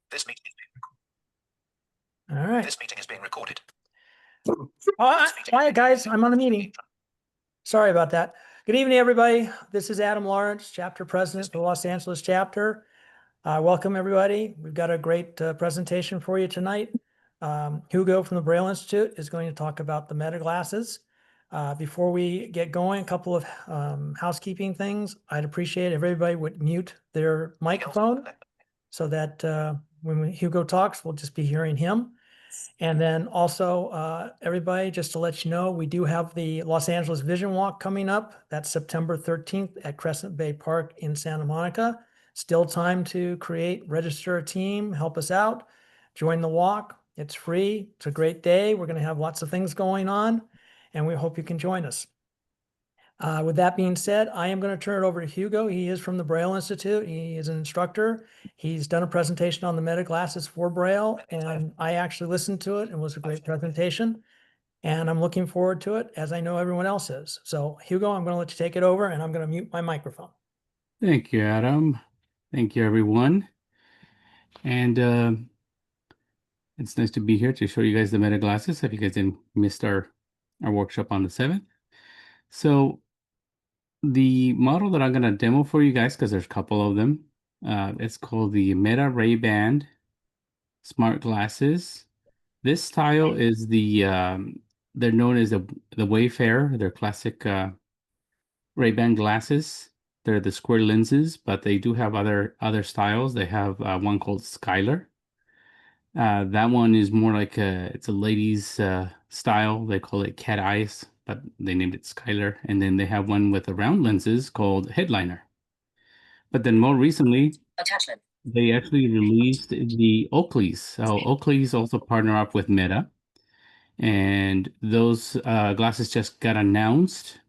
This meeting is All right. this meeting is being recorded. Hi, guys. I'm on a meeting. Sorry about that. Good evening, everybody. This is Adam Lawrence, chapter president for the Los Angeles chapter. Welcome, everybody. We've got a great presentation for you tonight. Hugo from the Braille Institute is going to talk about the meta glasses. Before we get going, a couple of housekeeping things. I'd appreciate if everybody would mute their microphone so that when Hugo talks, we'll just be hearing him. And then also, everybody, just to let you know, we do have the Los Angeles Vision Walk coming up. That's September 13th at Crescent Bay Park in Santa Monica. Still time to register a team, help us out, join the walk. It's free. It's a great day. We're going to have lots of things going on, and we hope you can join us. With that being said, I am going to turn it over to Hugo. He is from the Braille Institute. He is an instructor. He's done a presentation on the meta glasses for Braille, and I actually listened to it and it was a great presentation. And I'm looking forward to it, as I know everyone else is. So Hugo, I'm going to let you take it over, and I'm going to mute my microphone. Thank you, Adam. Thank you, everyone. And it's nice to be here to show you guys the meta glasses if you guys didn't miss our workshop on the 7th. So the model that I'm going to demo for you guys, because there's a couple of them, it's called the Meta Ray-Ban Smart Glasses. This style is they're known as the Wayfarer. They're classic Ray-Ban glasses. They're the square lenses, but they do have other styles. They have one called Skylar. That one is more like it's a ladies style. They call it cat eyes, but they named it Skylar. And then they have one with the round lenses called Headliner. But then more recently, they actually released the Oakleys. So Oakleys also partner up with Meta. And those glasses just got announced.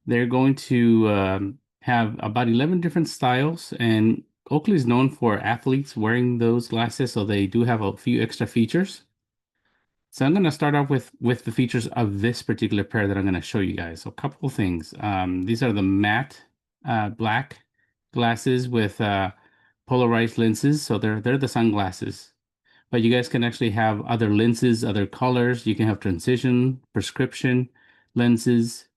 They're going to have about 11 different styles, and Oakley is known for athletes wearing those glasses, so they do have a few extra features. So I'm going to start off with the features of this particular pair that I'm going to show you guys. So a couple of things. These are the matte black glasses with polarized lenses. So they're the sunglasses. But you guys can actually have other lenses, other colors. You can have transition, prescription lenses.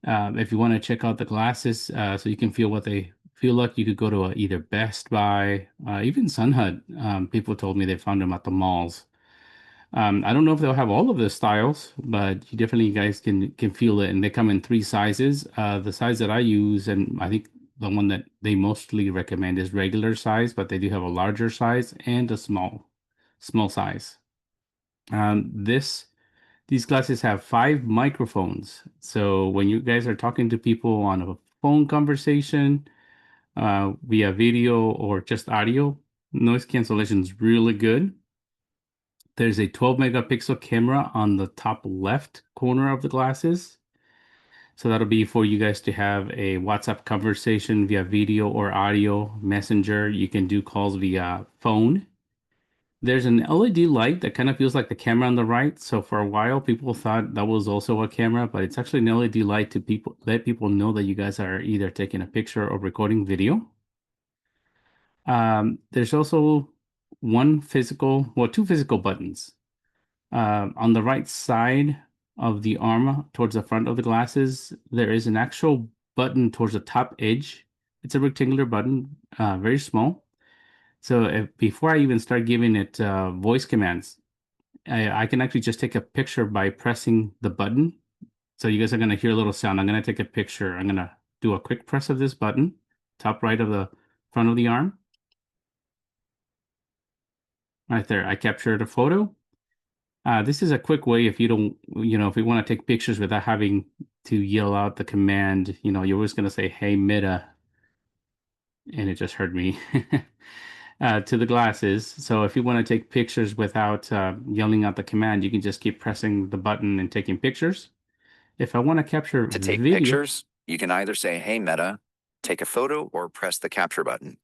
If you want to check out the glasses so you can feel what they feel like, you could go to either Best Buy, even Sunhut. People told me they found them at the malls. I don't know if they'll have all of the styles, but you definitely guys can feel it. And they come in 3 sizes. The size that I use, and I think the one that they mostly recommend is regular size, but they do have a larger size and a small size. These glasses have 5 microphones. So when you guys are talking to people on a phone conversation, via video or just audio, noise cancellation is really good. There's a 12 megapixel camera on the top left corner of the glasses. So that'll be for you guys to have a WhatsApp conversation via video or audio, messenger. You can do calls via phone. There's an LED light that kind of feels like the camera on the right. So for a while, people thought that was also a camera, but it's actually an LED light to let people know that you guys are either taking a picture or recording video. There's also two physical buttons. On the right side of the arm towards the front of the glasses, there is an actual button towards the top edge. It's a rectangular button, very small. So before I even start giving it voice commands, I can actually just take a picture by pressing the button. So you guys are going to hear a little sound. I'm going to take a picture. I'm going to do a quick press of this button, top right of the front of the arm. Right there, I captured a photo. This is a quick way if you don't, if you want to take pictures without having to yell out the command, you're always going to say, "Hey, Meta," and it just heard me. To the glasses. So if you want to take pictures without yelling out the command, you can just keep pressing the button and taking pictures. If I want to capture video, pictures, you can either say, "Hey, Meta, take a photo," or press the capture button.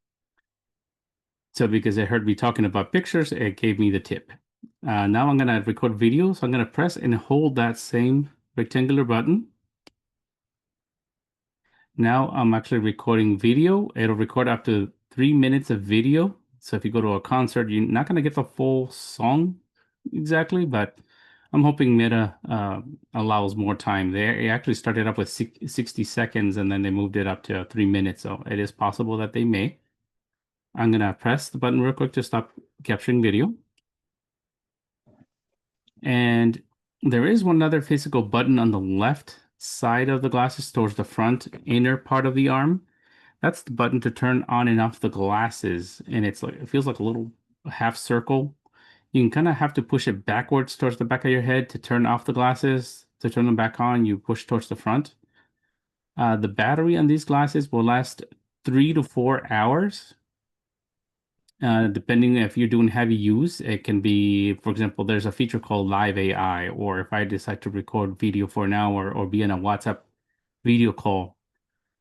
So because it heard me talking about pictures, it gave me the tip. Now I'm going to record video. So I'm going to press and hold that same rectangular button. Now I'm actually recording video. It'll record up to 3 minutes of video So if you go to a concert, you're not going to get the full song exactly, but I'm hoping Meta allows more time. They actually started up with 60 seconds and then they moved it up to 3 minutes. So it is possible that they may. I'm going to press the button real quick to stop capturing video. And there is one other physical button on the left side of the glasses towards the front inner part of the arm. That's the button to turn on and off the glasses. And it's like, it feels like a little half circle. You can kind of have to push it backwards towards the back of your head to turn off the glasses. To turn them back on, you push towards the front. The battery on these glasses will last 3 to 4 hours. Depending if you're doing heavy use, it can be, for example, there's a feature called Live AI, or if I decide to record video for an hour or be in a WhatsApp video call,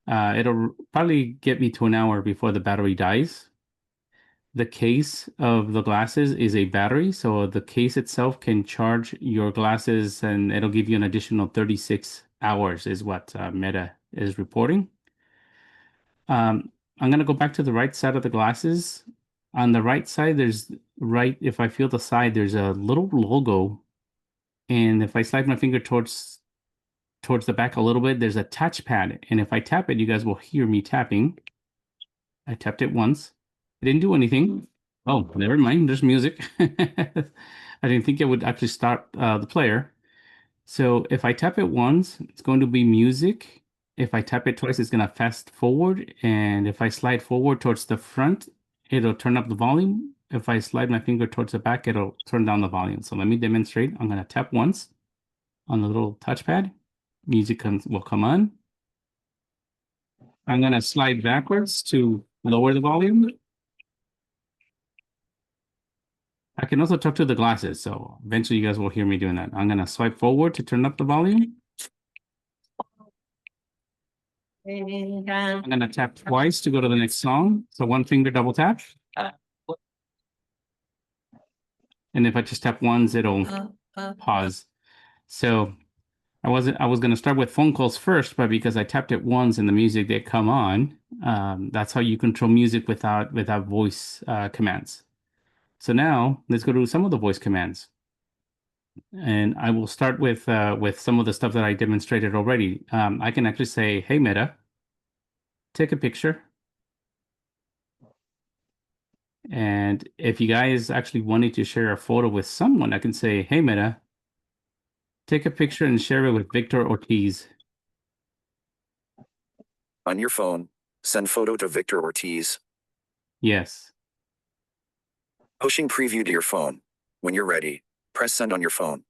it'll probably get me to an hour before the battery dies. The case of the glasses is a battery, so the case itself can charge your glasses and it'll give you an additional 36 hours is what Meta is reporting. I'm going to go back to the right side of the glasses. On the right side, if I feel the side, there's a little logo. And if I slide my finger towards the back a little bit, there's a touchpad. And if I tap it, you guys will hear me tapping. I tapped it once. It didn't do anything. Oh, never mind. There's music. I didn't think it would actually start the player. So if I tap it once, it's going to be music. If I tap it twice, it's going to fast forward. And if I slide forward towards the front, it'll turn up the volume. If I slide my finger towards the back, it'll turn down the volume. So let me demonstrate. I'm going to tap once on the little touchpad. Music will come on. I'm going to slide backwards to lower the volume. I can also talk to the glasses, so eventually you guys will hear me doing that. I'm going to swipe forward to turn up the volume. I'm going to tap twice to go to the next song. So one finger double tap. And if I just tap once, it'll pause. So I was going to start with phone calls first, but because I tapped it once and the music did come on, that's how you control music without voice commands. So now let's go to some of the voice commands. And I will start with some of the stuff that I demonstrated already. I can actually say, "Hey Meta, take a picture." And if you guys actually wanted to share a photo with someone, I can say, "Hey Meta, take a picture and share it with Victor Ortiz." On your phone, send photo to Victor Ortiz. Yes. Pushing preview to your phone. When you're ready, press send on your phone.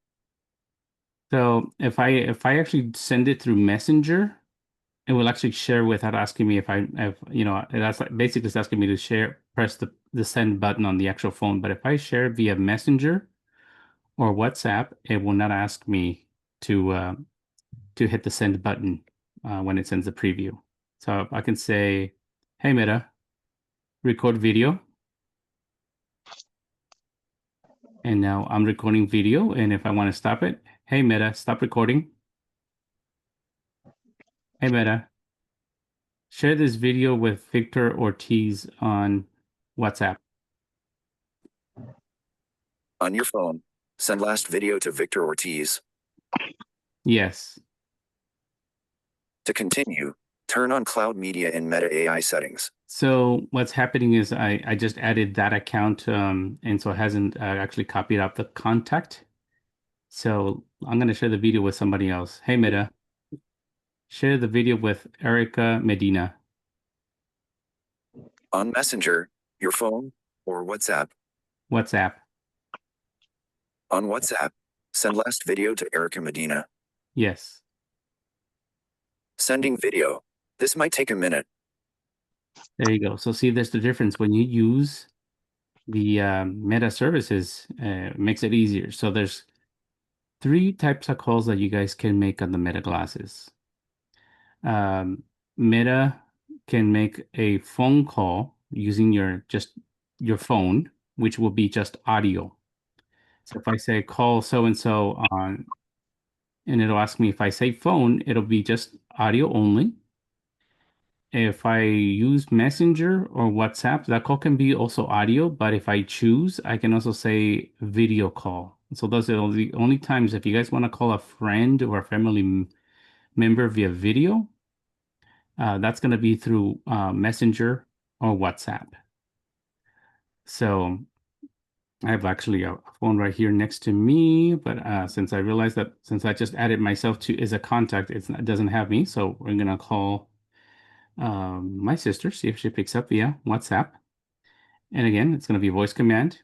So if I actually send it through Messenger, it will actually share without asking me basically it's asking me to press the send button on the actual phone. But if I share via Messenger or WhatsApp, it will not ask me to hit the send button when it sends the preview. So I can say, "Hey Meta, record video." And now I'm recording video. And if I want to stop it, "Hey Meta, stop recording." "Hey Meta, share this video with Victor Ortiz on WhatsApp." On your phone, send last video to Victor Ortiz. Yes. To continue, turn on Cloud Media in Meta AI settings. So what's happening is I just added that account, and so it hasn't actually copied up the contact. So I'm going to share the video with somebody else. "Hey Meta, share the video with Erica Medina." On Messenger, your phone, or WhatsApp. WhatsApp. On WhatsApp, send last video to Erica Medina. Yes. Sending video. This might take a minute. There you go. So see, there's the difference when you use the Meta services. It makes it easier. So there's 3 types of calls that you guys can make on the Meta glasses. Meta can make a phone call using your phone, which will be just audio. So if I say call so and so on, and it'll ask me if I say phone, it'll be just audio only. if I use Messenger or WhatsApp, that call can be also audio, but if I choose, I can also say video call. So those are the only times if you guys want to call a friend or a family member via video, that's going to be through Messenger or WhatsApp. So I have actually a phone right here next to me, but since I realized that since I just added myself to as a contact, it doesn't have me. So we're going to call my sister, see if she picks up via WhatsApp. And again, it's going to be voice command.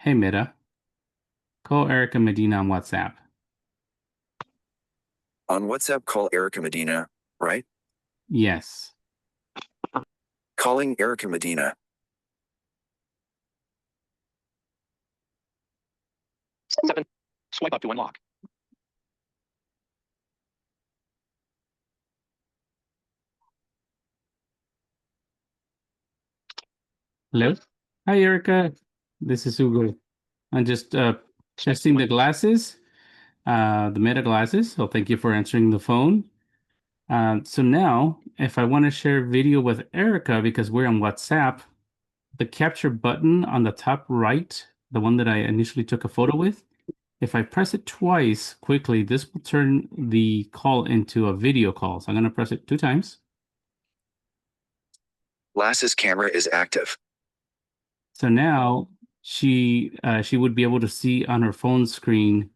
Hey, Meta, call Erica Medina on WhatsApp. On WhatsApp, call Erica Medina, right? Yes. Calling Erica Medina. Seven. Swipe up to unlock. Hello. Hi, Erica. This is Hugo. I'm just testing the glasses, the Meta glasses. So thank you for answering the phone. So now, if I want to share video with Erica, because we're on WhatsApp, the capture button on the top right, the one that I initially took a photo with, if I press it twice quickly, this will turn the call into a video call. So I'm going to press it 2 times. Glasses camera is active. So now she would be able to see on her phone screen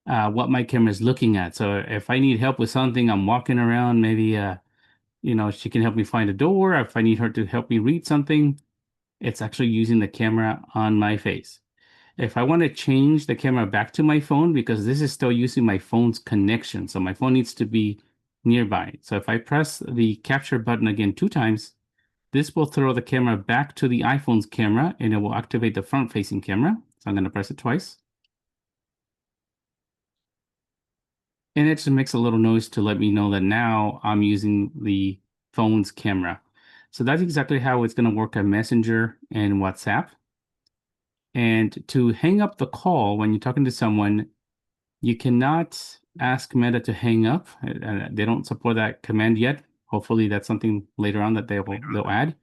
what my camera is looking at. So if I need help with something, I'm walking around, maybe she can help me find a door. If I need her to help me read something, it's actually using the camera on my face. If I want to change the camera back to my phone, because this is still using my phone's connection, so my phone needs to be nearby. So if I press the capture button again 2 times, this will throw the camera back to the iPhone's camera, and it will activate the front-facing camera. So I'm going to press it twice. And it just makes a little noise to let me know that now I'm using the phone's camera. So that's exactly how it's going to work on Messenger and WhatsApp. And to hang up the call when you're talking to someone, you cannot ask Meta to hang up. They don't support that command yet. Hopefully that's something later on that they'll add.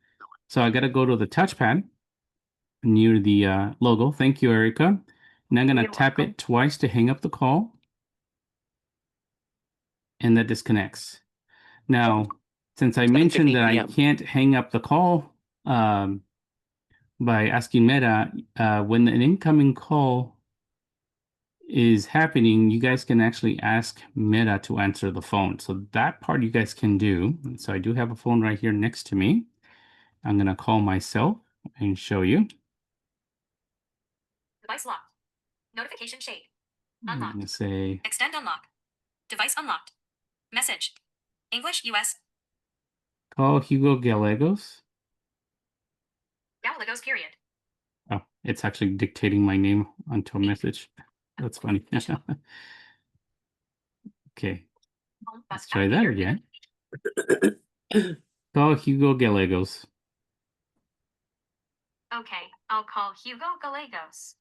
So I got to go to the touchpad near the logo. Thank you, Erica. And I'm going to tap it twice to hang up the call. And that disconnects. Now, since I mentioned that I can't hang up the call by asking Meta, when an incoming call is happening, you guys can actually ask Meta to answer the phone. So that part you guys can do. So I do have a phone right here next to me. I'm going to call myself and show you. Device locked. Notification shade. I'm Unlocked. going to say, Extend unlock. Device unlocked. Message. English US. call Hugo Gallegos. Gallegos period. Oh, it's actually dictating my name onto a message. That's funny. Okay, let's try that again. Call Hugo Gallegos. Okay, I'll call Hugo Gallegos.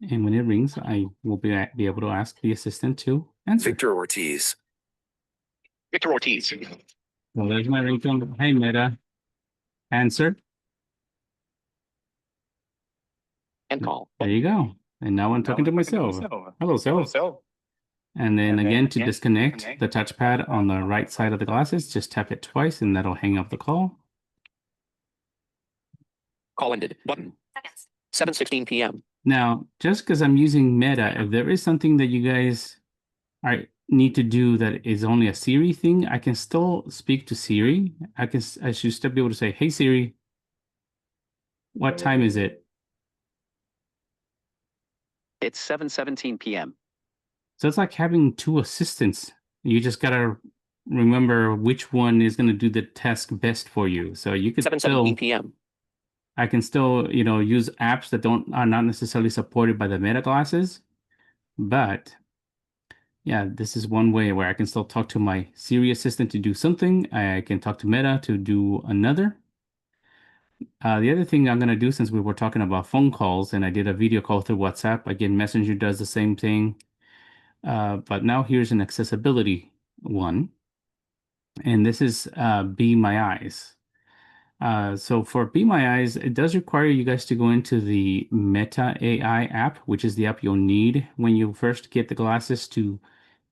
And when it rings, I will be able to ask the assistant to answer. Victor Ortiz. Victor Ortiz. Well, there's my ringtone. Hey, Meta. Answer. End call. There you go. And now I'm talking to myself. Hello, self. And then again, to disconnect the touchpad on the right side of the glasses, just tap it twice and that'll hang up the call. Call ended. Button. Seconds. 7:16 p.m. Now, just because I'm using Meta, if there is something that you guys need to do that is only a Siri thing, I can still speak to Siri. I should still be able to say, hey, Siri, what time is it? It's 7:17 p.m. So it's like having 2 assistants. You just got to remember which one is going to do the task best for you. So you could 7:17 p.m. I can still, use apps that are not necessarily supported by the Meta glasses. But yeah, this is one way where I can still talk to my Siri assistant to do something. I can talk to Meta to do another. The other thing I'm going to do, since we were talking about phone calls and I did a video call through WhatsApp, again, Messenger does the same thing. But now here's an accessibility one. and this is Be My Eyes. So for Be My Eyes, it does require you guys to go into the Meta AI app, which is the app you'll need when you first get the glasses to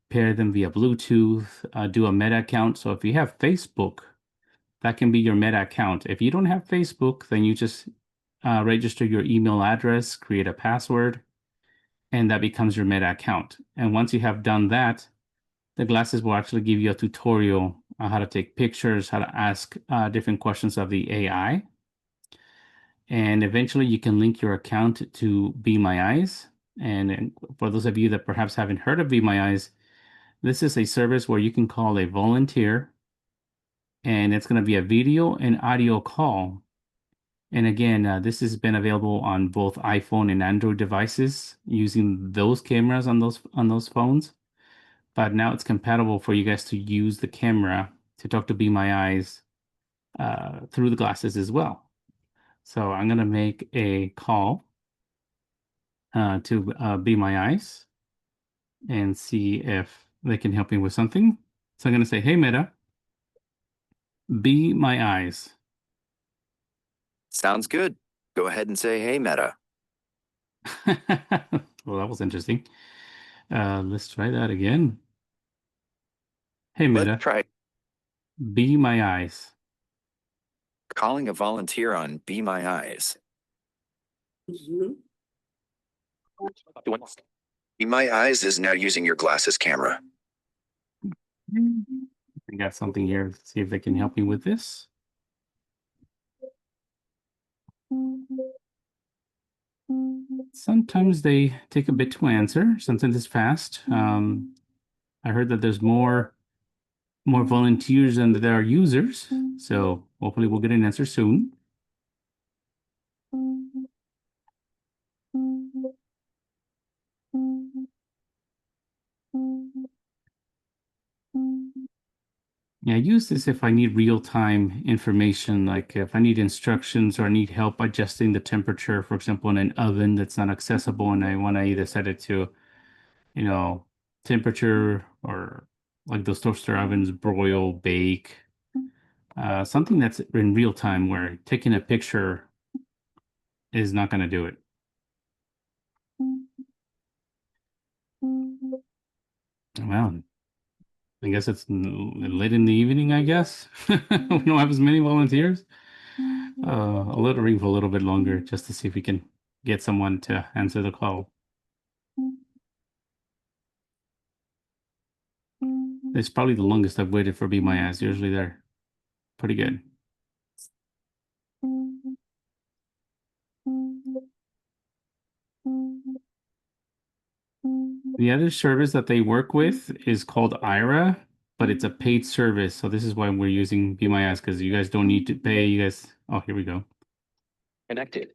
pair them via Bluetooth, do a Meta account. So if you have Facebook, that can be your Meta account. If you don't have Facebook, then you just register your email address, create a password, and that becomes your Meta account. And once you have done that, the glasses will actually give you a tutorial on how to take pictures, how to ask different questions of the AI. And eventually you can link your account to Be My Eyes. And for those of you that perhaps haven't heard of Be My Eyes, this is a service where you can call a volunteer, and it's going to be a video and audio call. And again, this has been available on both iPhone and Android devices using those cameras on those phones. But now it's compatible for you guys to use the camera to talk to Be My Eyes through the glasses as well. So I'm going to make a call to Be My Eyes and see if they can help me with something. So I'm going to say, hey, Meta, Be My Eyes. Sounds good. Go ahead and say, hey, Meta. Well, that was interesting. Let's try that again. Hey, Meta, Let's try Be My Eyes. calling a volunteer on Be My Eyes. Be My Eyes is now using your glasses camera. I got something here. Let's see if they can help me with this. Sometimes they take a bit to answer. Sometimes it's fast. I heard that there's more volunteers than there are users. So hopefully we'll get an answer soon. Yeah, I use this if I need real-time information, like if I need instructions or I need help adjusting the temperature, for example, in an oven that's not accessible, and I want to either set it to, temperature, or like those toaster ovens, broil, bake, something that's in real time where taking a picture is not going to do it. Well, I guess it's late in the evening, I guess. We don't have as many volunteers. I'll let it ring for a little bit longer just to see if we can get someone to answer the call. It's probably the longest I've waited for Be My Eyes. Usually they're pretty good. The other service that they work with is called Ira, but it's a paid service. So this is why we're using Be My Eyes, because you guys don't need to pay. You guys, oh, here we go. Connected.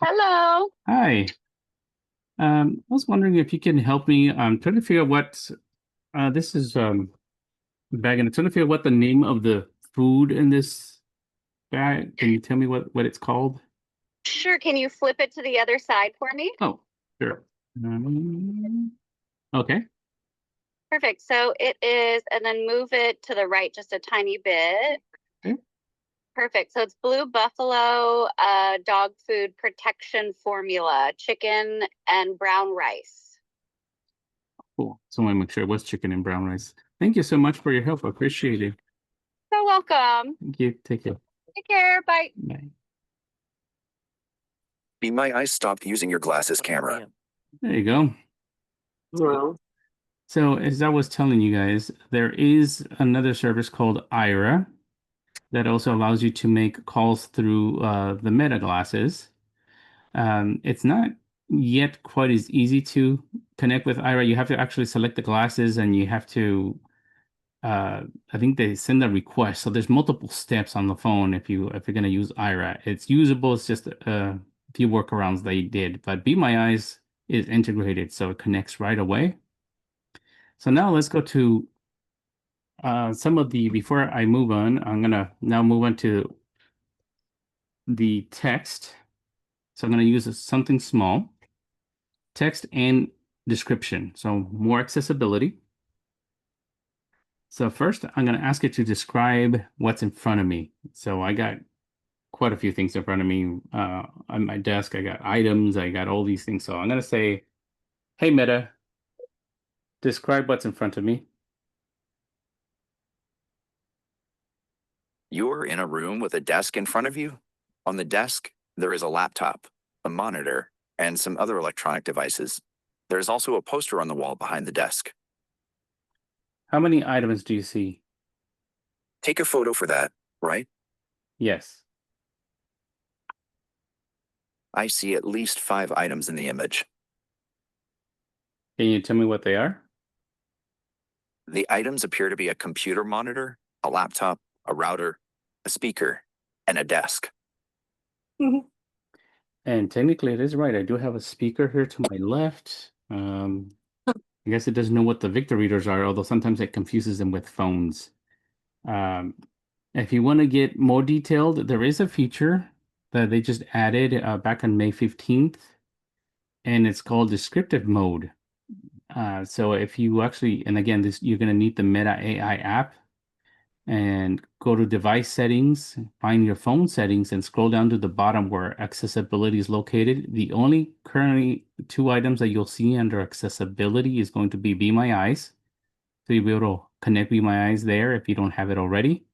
Hello. Hi. I was wondering if you can help me. I'm trying to figure out what this is bag, and I'm trying to figure out what the name of the food in this bag. Can you tell me what it's called? Sure. Can you flip it to the other side for me? Oh, sure. Okay. Perfect. So it is, and then move it to the right just a tiny bit. Okay. Perfect. So it's Blue Buffalo dog food protection formula, chicken and brown rice. Cool. So I want to make sure it was chicken and brown rice. Thank you so much for your help. I appreciate it. So welcome. Thank you. Take care. Take care. Bye. Bye. Be My Eyes stopped using your glasses camera. There you go. Well, So as I was telling you guys, there is another service called Ira that also allows you to make calls through the Meta glasses. It's not yet quite as easy to connect with Ira. You have to actually select the glasses, and you have to, I think they send a request. So there's multiple steps on the phone if you're going to use Ira. It's usable. It's just a few workarounds they did. But Be My Eyes is integrated, so it connects right away. So now let's go to some of the, before I move on, I'm going to now move on to the text. So I'm going to use something small, text and description. So more accessibility. So first, I'm going to ask it to describe what's in front of me. So I got quite a few things in front of me. On my desk, I got items, I got all these things. So I'm going to say, hey, Meta, describe what's in front of me. You're in a room with a desk in front of you. On the desk, there is a laptop, a monitor, and some other electronic devices. There's also a poster on the wall behind the desk. How many items do you see? Take a photo for that, right? Yes. I see at least 5 items in the image. Can you tell me what they are? The items appear to be a computer monitor, a laptop, a router, a speaker, and a desk. And technically, it is right. I do have a speaker here to my left. I guess it doesn't know what the Victor readers are, although sometimes it confuses them with phones. If you want to get more detailed, there is a feature that they just added back on May 15th, and it's called descriptive mode. So if you actually, and again, you're going to need the Meta AI app, and go to device settings, find your phone settings, and scroll down to the bottom where accessibility is located. The only currently 2 items that you'll see under accessibility is going to be My Eyes. So you'll be able to connect Be My Eyes there if you don't have it already.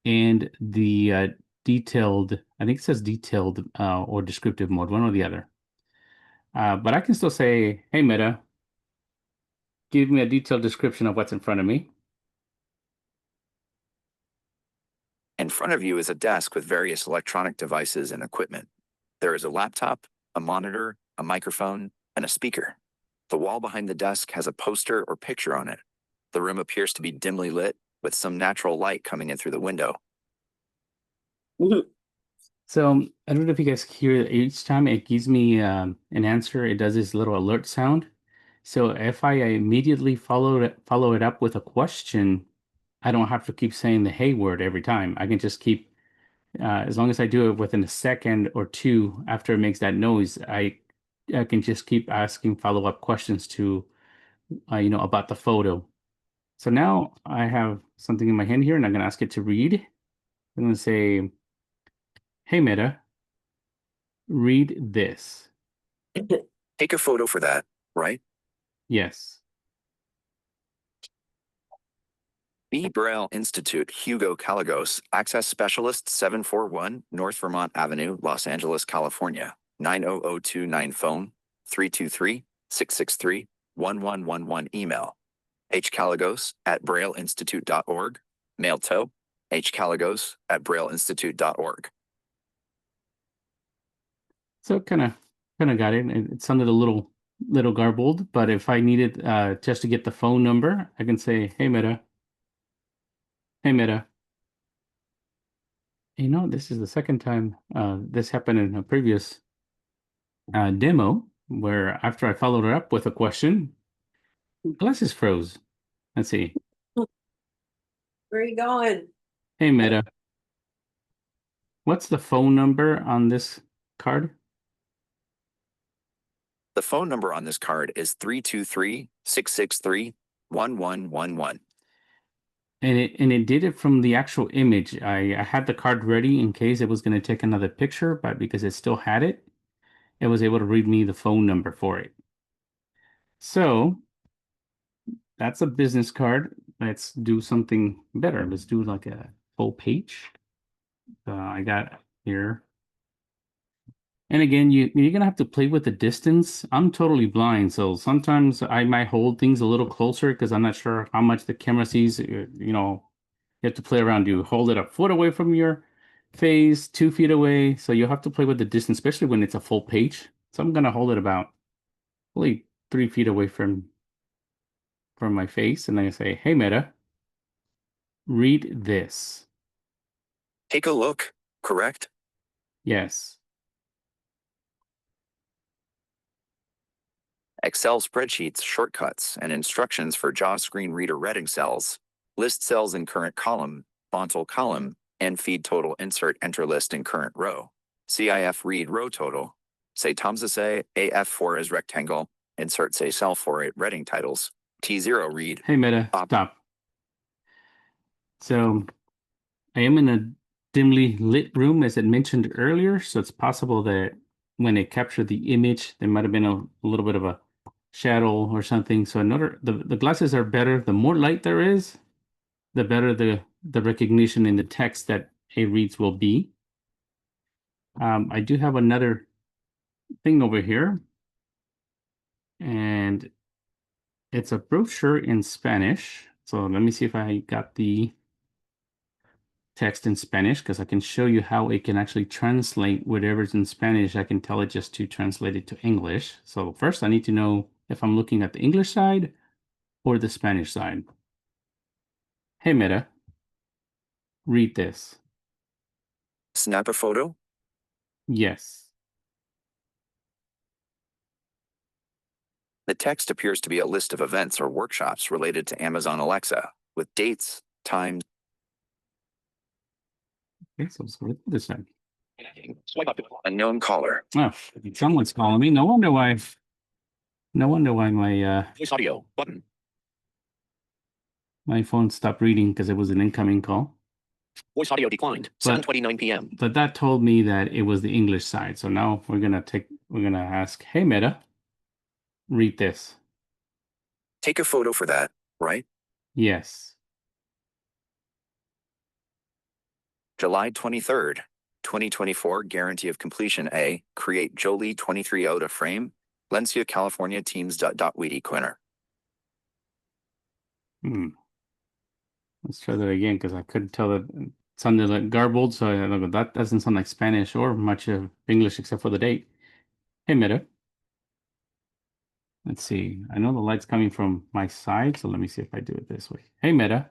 And the detailed, I think it says detailed or descriptive mode, one or the other. But I can still say, hey, Meta, give me a detailed description of what's in front of me. In front of you is a desk with various electronic devices and equipment. There is a laptop, a monitor, a microphone, and a speaker. The wall behind the desk has a poster or picture on it. The room appears to be dimly lit, with some natural light coming in through the window. So I don't know if you guys hear each time it gives me an answer, it does this little alert sound. So if I immediately follow it up with a question, I don't have to keep saying the hey word every time. I can just keep, as long as I do it within a second or two after it makes that noise, I can just keep asking follow-up questions to, about the photo. So now I have something in my hand here, and I'm going to ask it to read. I'm going to say, hey, Meta, read this. Take a photo for that, right? Yes. B. Braille Institute, Hugo Gallegos, Access Specialist, 741 North Vermont Avenue, Los Angeles, California, 90029 phone, 323-663-1111 email, hgallegos@brailleinstitute.org, mail to hgallegos@brailleinstitute.org. So kind of got it. It sounded a little garbled, but if I needed just to get the phone number, I can say, hey, Meta. Hey, Meta. This is the second time this happened in a previous demo where after I followed it up with a question, glasses froze. Let's see. Where are you going? Hey, Meta. What's the phone number on this card? The phone number on this card is 323-663-1111. And it did it from the actual image. I had the card ready in case it was going to take another picture, but because it still had it, it was able to read me the phone number for it. So that's a business card. Let's do something better. Let's do like a full page. I got here. And again, you're going to have to play with the distance. I'm totally blind, so sometimes I might hold things a little closer because I'm not sure how much the camera sees. You have to play around. You hold it a foot away from your face, 2 feet away. So you have to play with the distance, especially when it's a full page. So I'm going to hold it about probably 3 feet away from my face. And then I say, hey, Meta, read this. Take a look, correct? Yes. Excel spreadsheets, shortcuts, and instructions for JAWS screen reader reading cells. List cells in current column, fontal column, and feed total insert enter list in current row. CIF read row total. Say Tomza say AF4 is rectangle. Insert say cell for it reading titles. T0 read. Hey, Meta, stop. So I am in a dimly lit room, as it mentioned earlier. So it's possible that when it captured the image, there might have been a little bit of a shadow or something. So the glasses are better. The more light there is, the better the recognition in the text that it reads will be. I do have another thing over here, and it's a brochure in Spanish. So let me see if I got the text in Spanish, because I can show you how it can actually translate whatever's in Spanish. I can tell it just to translate it to English. So first I need to know if I'm looking at the English side or the Spanish side. Hey, Meta, read this. Snap a photo. Yes. The text appears to be a list of events or workshops related to Amazon Alexa with dates, times. Okay, so let's go to this side. Connecting. Swipe up to unlock. Unknown caller. Oh, someone's calling me. No wonder why my Voice audio button. my phone stopped reading, because it was an incoming call. Voice audio declined. 7:29 p.m. But that told me that it was the English side. So now we're gonna ask, hey Meta, read this. Take a photo for that, right? Yes. July 23rd, 2024, guarantee of completion A, create Jolie 23 out of frame, Lencia, California teams. Weedy Quinner. Let's try that again, because I couldn't tell that it sounded like garbled. So that doesn't sound like Spanish or much of English except for the date. Hey Meta. Let's see. I know the light's coming from my side, so let me see if I do it this way. Hey Meta.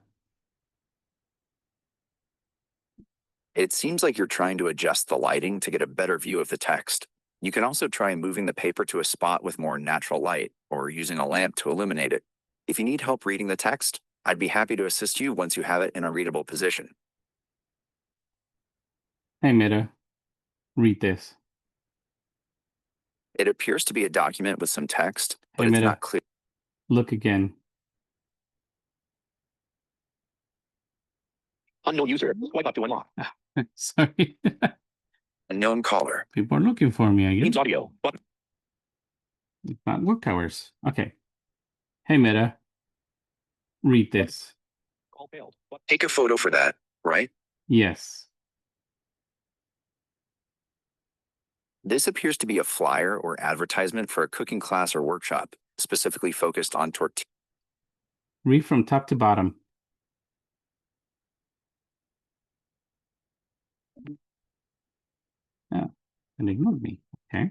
It seems like you're trying to adjust the lighting to get a better view of the text. You can also try moving the paper to a spot with more natural light or using a lamp to illuminate it. If you need help reading the text, I'd be happy to assist you once you have it in a readable position. Hey Meta. Read this. It appears to be a document with some text, but Hey, it's Meta. not clear. Look again. Unknown user. Swipe up to unlock. Sorry. Unknown caller. People are looking for me, I guess. Teams audio button. It's not work hours. Okay. Hey Meta. Read this. Call failed. Button. Take a photo for that, right? Yes. This appears to be a flyer or advertisement for a cooking class or workshop, specifically focused on tortillas. Read from top to bottom. Oh, and ignored me. Okay.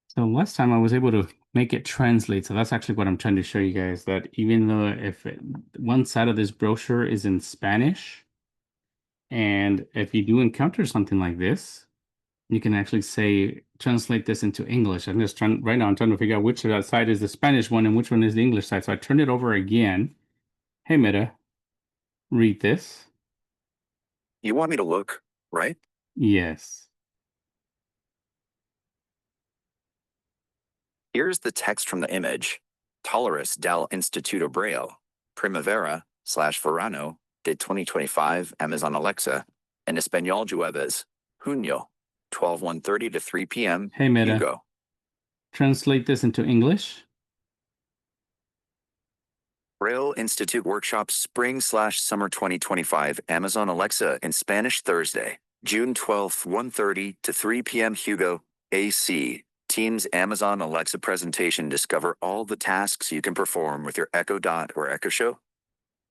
So last time I was able to make it translate. So that's actually what I'm trying to show you guys, that even though one side of this brochure is in Spanish, and if you do encounter something like this, you can actually say, translate this into English. I'm just trying, right now I'm trying to figure out which side is the Spanish one and which one is the English side. So I turned it over again. Hey Meta, read this. You want me to look, right? Yes. Here's the text from the image. Toleris del Instituto Braille, Primavera/Verano de 2025, Amazon Alexa, en español jueves, junio, 12:1:30 to 3 p.m. Hey Meta, Hugo. translate this into English. Braille Institute Workshop Spring/Summer 2025, Amazon Alexa in Spanish, Thursday, June 12th, 1:30 to 3 p.m. Hugo, AC. Teams Amazon Alexa presentation. Discover all the tasks you can perform with your Echo Dot or Echo Show.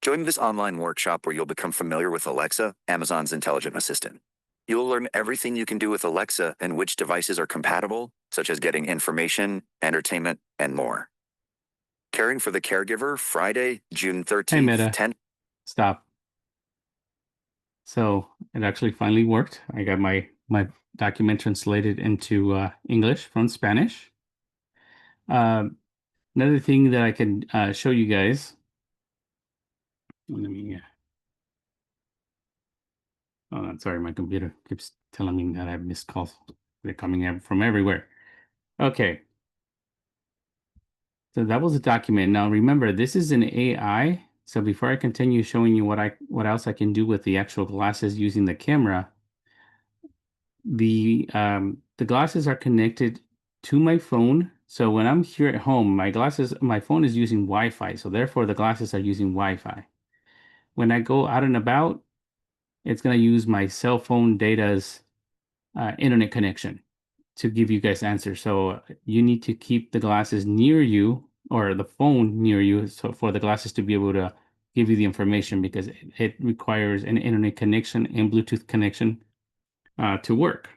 Join this online workshop where you'll become familiar with Alexa, Amazon's intelligent assistant. You'll learn everything you can do with Alexa and which devices are compatible, such as getting information, entertainment, and more. Caring for the Caregiver, Friday, June 13th, Hey Meta, 10. stop. So it actually finally worked. I got my document translated into English from Spanish. Another thing that I can show you guys. Let me. Oh, sorry, my computer keeps telling me that I have missed calls. They're coming in from everywhere. Okay. So that was a document. Now remember, this is an AI So before I continue showing you what else I can do with the actual glasses using the camera, the glasses are connected to my phone. So when I'm here at home, my phone is using Wi-Fi. So therefore the glasses are using Wi-Fi. When I go out and about, it's going to use my cell phone data's internet connection to give you guys answers. So you need to keep the glasses near you or the phone near you so for the glasses to be able to give you the information, because it requires an internet connection and Bluetooth connection to work.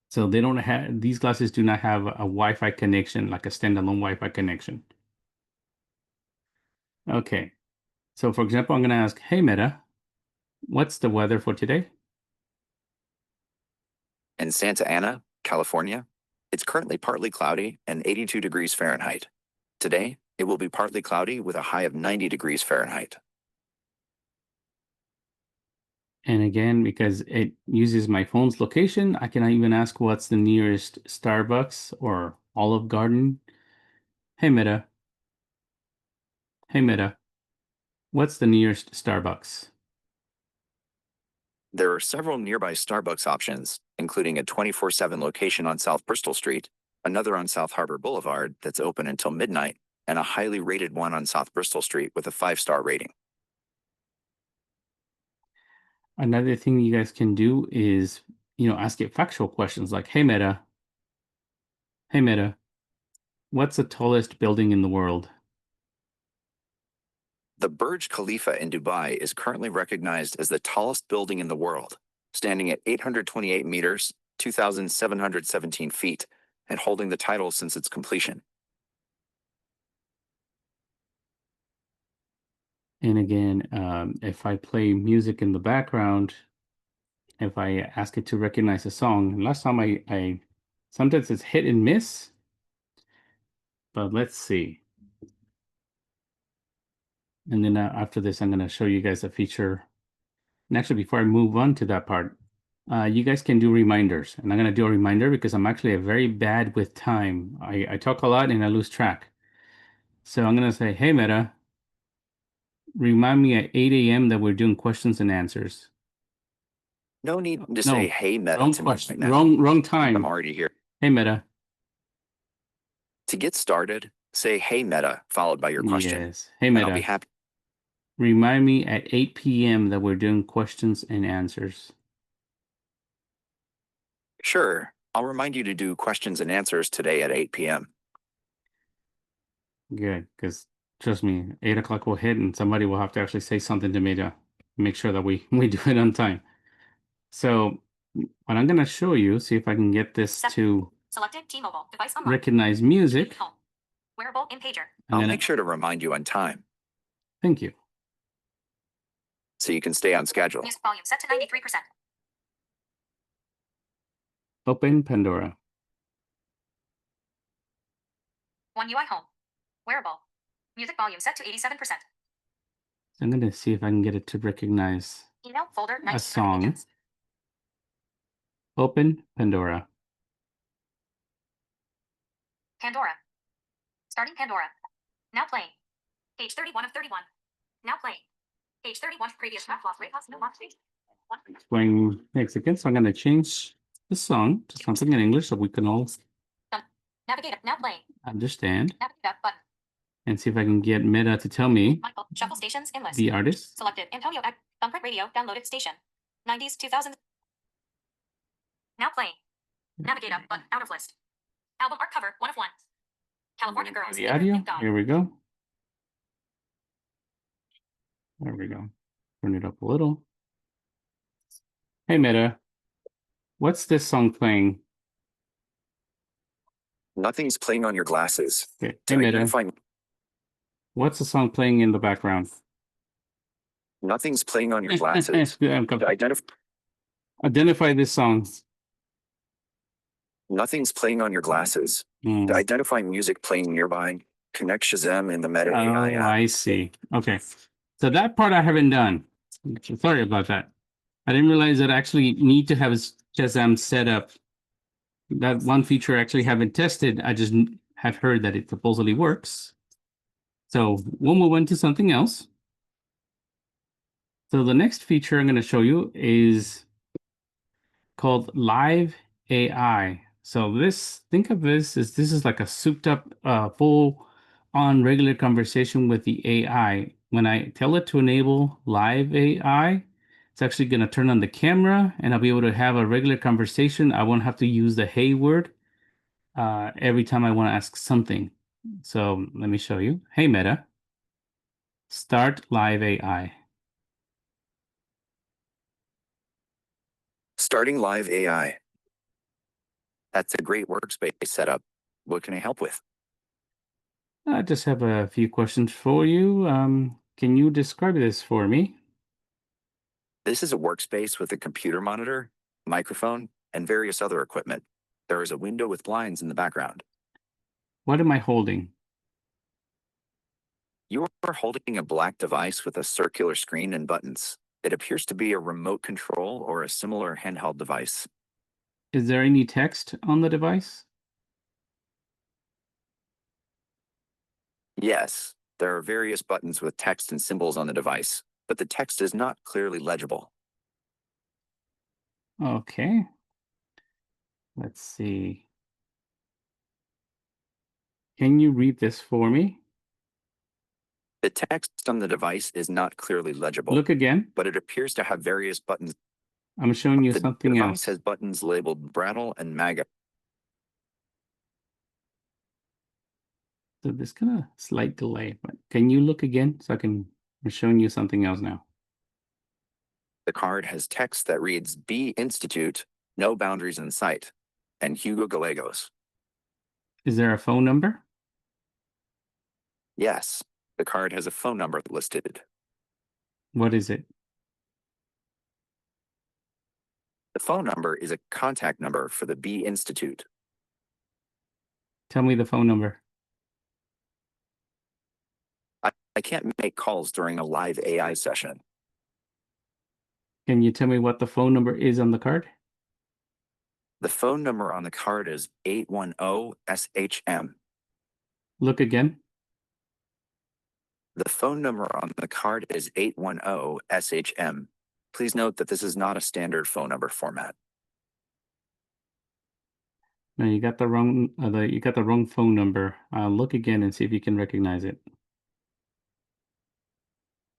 So these glasses do not have a Wi-Fi connection, like a standalone Wi-Fi connection. Okay. So for example, I'm going to ask, hey Meta, what's the weather for today? In Santa Ana, California, it's currently partly cloudy and 82 degrees Fahrenheit. Today, it will be partly cloudy with a high of 90 degrees Fahrenheit. And again, because it uses my phone's location, I can even ask what's the nearest Starbucks or Olive Garden. Hey Meta, what's the nearest Starbucks? There are several nearby Starbucks options, including a 24/7 location on South Bristol Street, another on South Harbor Boulevard that's open until midnight, and a highly rated one on South Bristol Street with a 5-star rating. Another thing you guys can do is, ask it factual questions like, hey Meta, what's the tallest building in the world? The Burj Khalifa in Dubai is currently recognized as the tallest building in the world, standing at 828 meters, 2,717 feet, and holding the title since its completion. And again, if I play music in the background, if I ask it to recognize a song, last time I sometimes it's hit and miss, but let's see. And then after this, I'm going to show you guys a feature. And actually, before I move on to that part, you guys can do reminders. And I'm going to do a reminder because I'm actually very bad with time. I talk a lot and I lose track. So I'm going to say, hey, Meta, remind me at 8 a.m. that we're doing questions and answers. No need to say, hey, Meta, wrong to me question. right now. Wrong time. I'm already here. Hey, Meta. To get started, say, hey, Meta, followed by your question. Yes. Hey, And Meta. I'll be happy. Remind me at 8 p.m. that we're doing questions and answers. Sure, I'll remind you to do questions and answers today at 8 p.m. Good, because trust me, 8 o'clock will hit and somebody will have to actually say something to me to make sure that we do it on time. So what I'm going to show you, see if I can get this to Selected T-Mobile device unlocked. recognize music. Home. Wearable in pager. I'll make sure to remind you on time Thank you. so you can stay on schedule. Music volume set to 93%. Open Pandora. One UI home. Wearable. Music volume set to 87%. I'm going to see if I can get it to recognize Email folder a 90 song. notifications. Open Pandora. Pandora. Starting Pandora. Now playing. Page 31 of 31. Now playing. Page 31 previous map loss rate no loss rate. Playing Mexican, so I'm going to change the song to something in English so we can all Navigate up. Now playing. understand. Navigate up button. And see if I can get Meta to tell me Michael. Shuffle stations in list. the artist. Selected. Antonio. Thumbprint radio. Downloaded station. 90s 2000s. Now playing. Navigate up button. Out of list. Album art cover. 1 of 1. California Girls. The audio. Dog. Here we go. There we go. Turn it up a little. Hey Meta, what's this song playing? Nothing's playing on your glasses. Okay. Hey To Meta, identify, what's the song playing in the background? nothing's playing on your glasses. To Identify this song. Nothing's playing on your glasses. Hmm. To identify music playing nearby, connect Shazam in the Meta Oh, AI app. I see. Okay. So that part I haven't done. Sorry about that. I didn't realize that I actually need to have Shazam set up. That one feature I actually haven't tested. I just have heard that it supposedly works. So we'll move on to something else. So the next feature I'm going to show you is called Live AI. So think of this is like a souped up, full on regular conversation with the AI. When I tell it to enable Live AI, it's actually going to turn on the camera and I'll be able to have a regular conversation. I won't have to use the hey word every time I want to ask something. So let me show you. Hey Meta, start Live AI. Starting live AI. That's a great workspace setup. What can I help with? I just have a few questions for you. Can you describe this for me? This is a workspace with a computer monitor, microphone, and various other equipment. There is a window with blinds in the background. What am I holding? You are holding a black device with a circular screen and buttons. It appears to be a remote control or a similar handheld device. Is there any text on the device? Yes, there are various buttons with text and symbols on the device, but the text is not clearly legible. Okay. Let's see. Can you read this for me? The text on the device is not clearly legible, Look again. but it appears to have various buttons. I'm showing you The something device else. has buttons labeled Braille and MAGA. So there's kind of slight delay, but can you look again so I'm showing you something else now. The card has text that reads B Institute, no boundaries in sight, and Hugo Gallegos. Is there a phone number? Yes, the card has a phone number listed. What is it? The phone number is a contact number for the B Institute. Tell me the phone number. I can't make calls during a live AI session. Can you tell me what the phone number is on the card? The phone number on the card is 810-SHM. Look again. The phone number on the card is 810-SHM. Please note that this is not a standard phone number format. No, you got the wrong phone number. Look again and see if you can recognize it.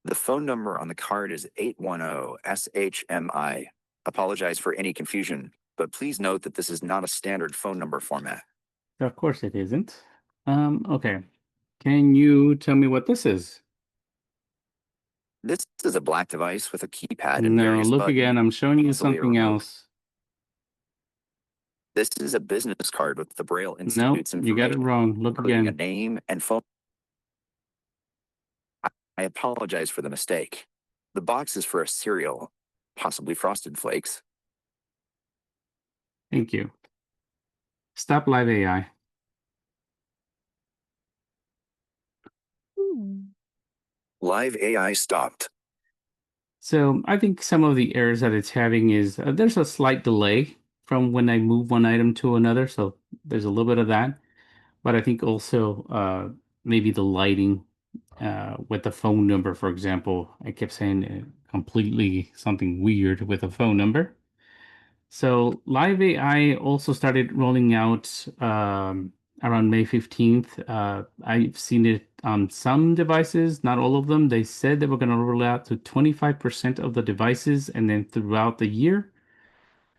The phone number on the card is 810-SHMI. Apologize for any confusion, but please note that this is not a standard phone number format. Of course it isn't. Okay. Can you tell me what this is? This is a black device with a keypad and No, various look buttons. again. I'm showing you Easily something remote. else. This is a business card with the Braille No, Institute's you got it information, wrong. Look including a again. name and phone. I apologize for the mistake. The box is for a cereal, possibly Frosted Flakes. Thank you. Stop Live AI. Live AI stopped. So I think some of the errors that it's having is there's a slight delay from when I move one item to another. So there's a little bit of that. But I think also maybe the lighting with the phone number, for example, I kept saying completely something weird with a phone number. So Live AI also started rolling out around May 15th. I've seen it on some devices, not all of them. They said they were going to roll out to 25% of the devices, and then throughout the year,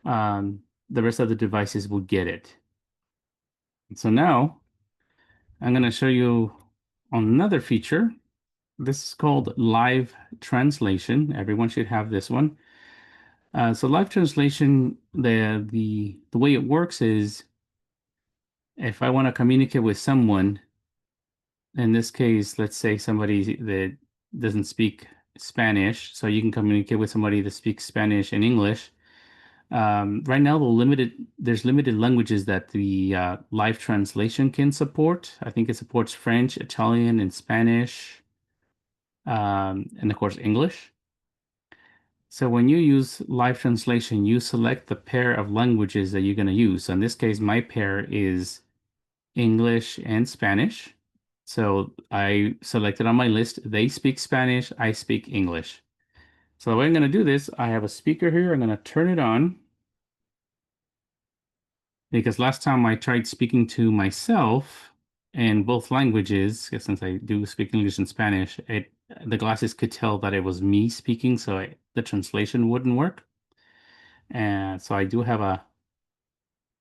the rest of the devices will get it. So now I'm going to show you another feature. This is called live translation. Everyone should have this one. So live translation, the way it works is if I want to communicate with someone, in this case, let's say somebody that doesn't speak Spanish, so you can communicate with somebody that speaks Spanish and English. Right now, there's limited languages that the live translation can support. I think it supports French, Italian, and Spanish, and of course English. So when you use live translation, you select the pair of languages that you're going to use. So in this case, my pair is English and Spanish. So I selected on my list, they speak Spanish, I speak English. So the way I'm going to do this, I have a speaker here. I'm going to turn it on. Because last time I tried speaking to myself in both languages, since I do speak English and Spanish, the glasses could tell that it was me speaking, so the translation wouldn't work. And so I do have a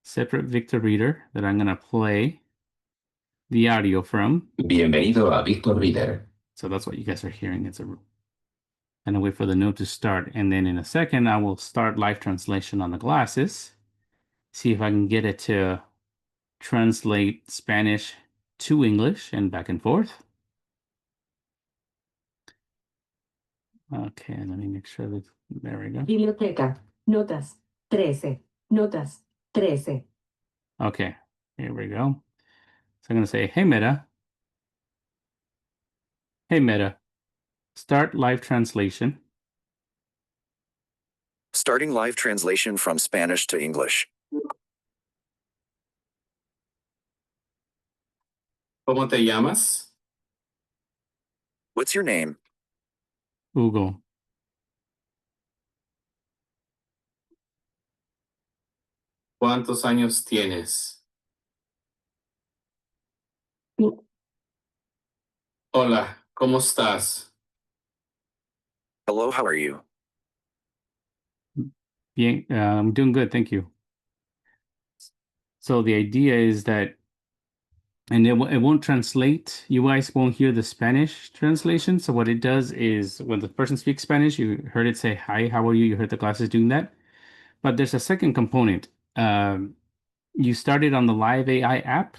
separate Victor reader that I'm going to play the audio from. Bienvenido a Victor Reader. So that's what you guys are hearing. And I wait for the note to start. And then in a second, I will start live translation on the glasses. See if I can get it to translate Spanish to English and back and forth. Okay, let me make sure that there we go. Biblioteca. Notas. 13. Notas. 13. Okay, here we go. So I'm going to say, hey Meta. Hey Meta. Start live translation. Starting live translation from Spanish to English. ¿Cómo te llamas? What's your name? Hugo. ¿Cuántos años tienes? Hola, ¿cómo estás? Hello, how are you? Bien, I'm doing good, thank you. So the idea is that, and it won't translate. You guys won't hear the Spanish translation. So what it does is when the person speaks Spanish, you heard it say, hi, how are you? You heard the glasses doing that. But there's a second component. You started on the Live AI app.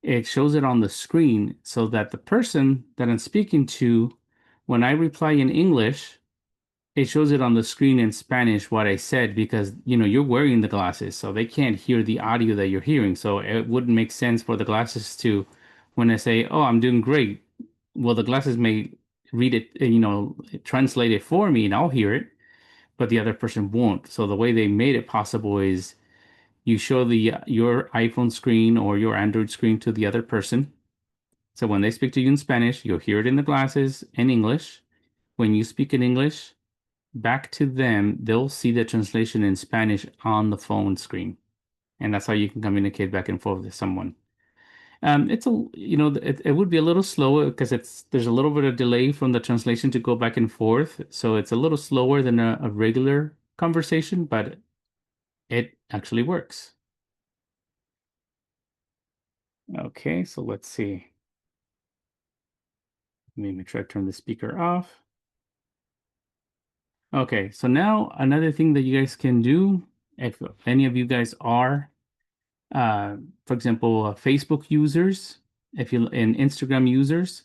It shows it on the screen so that the person that I'm speaking to, when I reply in English, it shows it on the screen in Spanish what I said, because you're wearing the glasses, so they can't hear the audio that you're hearing. So it wouldn't make sense for the glasses to, when I say, "Oh, I'm doing great," well, the glasses may read it, translate it for me, and I'll hear it, but the other person won't. So the way they made it possible is you show your iPhone screen or your Android screen to the other person. So when they speak to you in Spanish, you'll hear it in the glasses in English. When you speak in English, back to them, they'll see the translation in Spanish on the phone screen. And that's how you can communicate back and forth with someone. It would be a little slower because there's a little bit of delay from the translation to go back and forth. So it's a little slower than a regular conversation, but it actually works. Okay, so let's see. Let me make sure I turn the speaker off. Okay, so now another thing that you guys can do, if any of you guys are, for example, Facebook users, and Instagram users,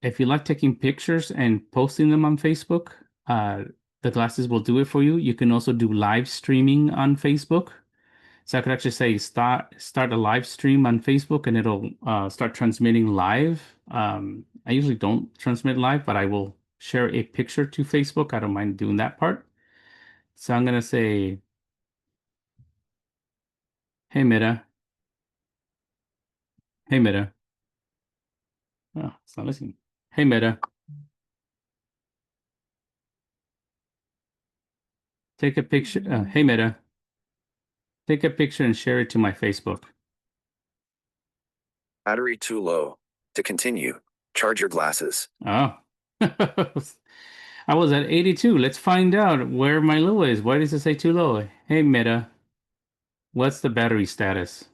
if you like taking pictures and posting them on Facebook, the glasses will do it for you. You can also do live streaming on Facebook. So I could actually say start a live stream on Facebook, and it'll start transmitting live. I usually don't transmit live, but I will share a picture to Facebook. I don't mind doing that part. So I'm gonna say, hey Meta. Hey Meta. Oh, it's not listening. Hey Meta. Take a picture. Hey Meta. Take a picture and share it to my Facebook. Battery too low. To continue, charge your glasses. Oh. I was at 82. Let's find out where my low is. Why does it say too low? Hey Meta. What's the battery status?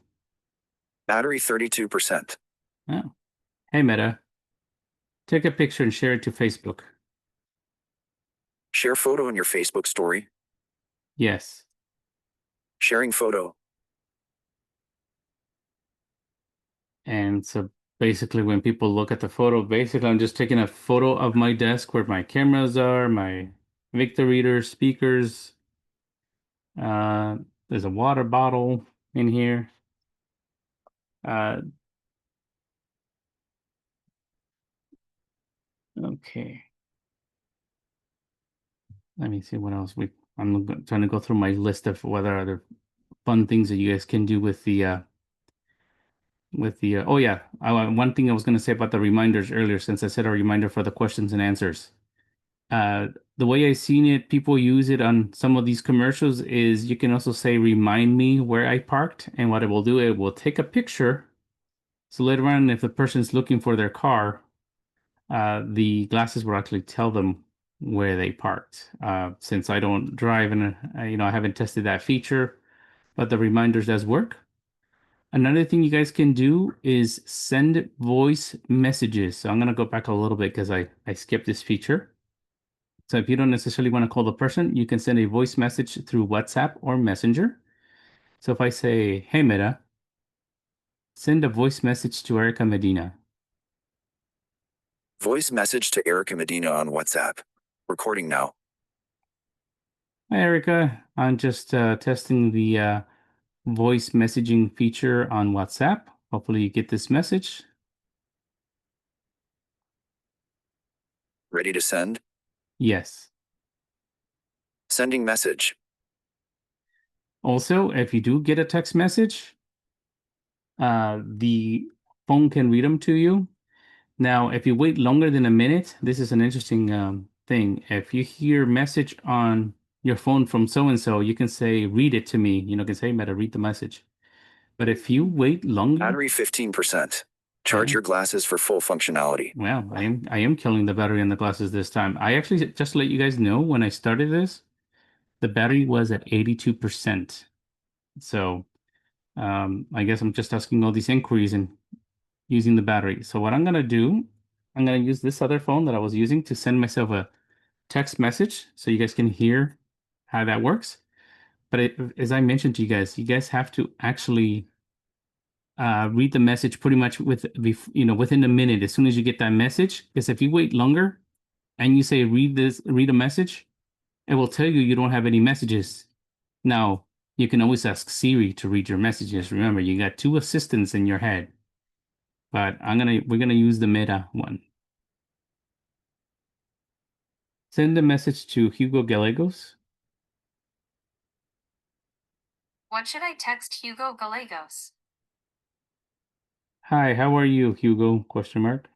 Battery 32%. Oh. Hey Meta. Take a picture and share it to Facebook. Share photo in your Facebook story. Yes. Sharing photo. And so basically when people look at the photo, basically I'm just taking a photo of my desk where my cameras are, my Victor reader, speakers. There's a water bottle in here. Okay. Let me see what else I'm trying to go through my list of what are other fun things that you guys can do with the oh yeah, one thing I was going to say about the reminders earlier, since I said a reminder for the questions and answers. the way I've seen it, people use it on some of these commercials is you can also say, remind me where I parked. And what it will do, it will take a picture. So later on, if the person's looking for their car, the glasses will actually tell them where they parked. Since I don't drive and I haven't tested that feature, but the reminders does work. Another thing you guys can do is send voice messages. So I'm going to go back a little bit because I skipped this feature. So if you don't necessarily want to call the person, you can send a voice message through WhatsApp or Messenger. So if I say, hey, Meta, send a voice message to Erica Medina. Voice message to Erica Medina on WhatsApp. Recording now. Hi, Erica. I'm just testing the voice messaging feature on WhatsApp. Hopefully you get this message. Ready to send? Yes. Sending message. Also, if you do get a text message, the phone can read them to you. Now, if you wait longer than a minute, this is an interesting thing. If you hear a message on your phone from so-and-so, you can say, read it to me. You can say, Meta, read the message. But if you wait longer... Battery 15%. Charge Okay. your glasses for full functionality. Well, I am killing the battery on the glasses this time. I actually, just to let you guys know, when I started this, the battery was at 82%. So I guess I'm just asking all these inquiries and using the battery. So what I'm going to do, I'm going to use this other phone that I was using to send myself a text message so you guys can hear how that works. But as I mentioned to you guys have to actually read the message pretty much within a minute as soon as you get that message. Because if you wait longer and you say read a message, it will tell you don't have any messages. Now, you can always ask Siri to read your messages. Remember, you got two assistants in your head. But we're gonna use the Meta one. Send a message to Hugo Gallegos. What should I text Hugo Gallegos? Hi, how are you, Hugo? Question mark.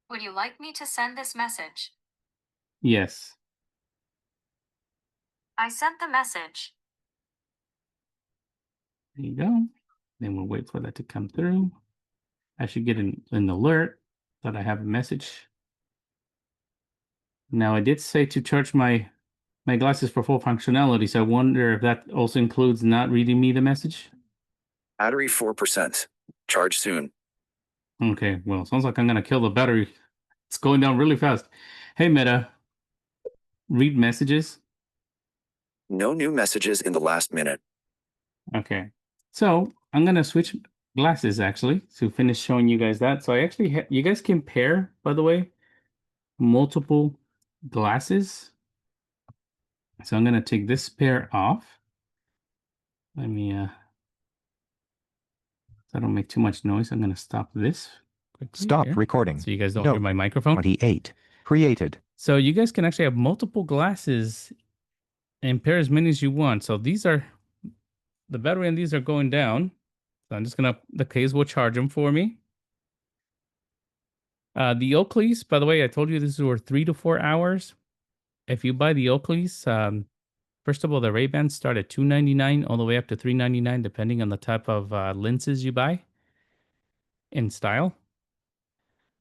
Would you like me to send this message? Yes. I sent the message. There you go. Then we'll wait for that to come through. I should get an alert that I have a message. Now, I did say to charge my glasses for full functionality, so I wonder if that also includes not reading me the message. Battery 4%. Charge soon. Okay, well, sounds like I'm going to kill the battery. It's going down really fast. Hey, Meta, read messages. No new messages in the last minute. Okay, so I'm going to switch glasses, actually, to finish showing you guys that. So I actually, you guys can pair, by the way, multiple glasses. So I'm going to take this pair off. Let me, so I don't make too much noise. I'm going to stop this quickly. Stop here, recording. so you guys don't hear Note, my microphone. 28. Created. So you guys can actually have multiple glasses and pair as many as you want. So these are, the battery on these are going down. So I'm just going to, the case will charge them for me. The Oakleys, by the way, I told you this were 3 to 4 hours. If you buy the Oakleys, first of all, the Ray-Bans start at $299 all the way up to $399, depending on the type of lenses you buy in style.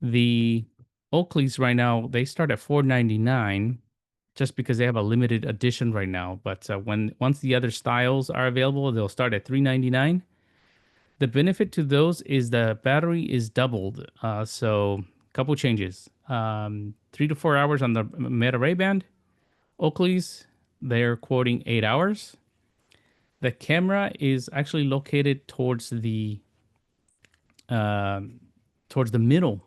The Oakleys right now, they start at $499 just because they have a limited edition right now. But once the other styles are available, they'll start at $399. The benefit to those is the battery is doubled. So a couple changes. 3 to 4 hours on the Meta Ray-Ban. Oakleys, they're quoting 8 hours. The camera is actually located towards the middle.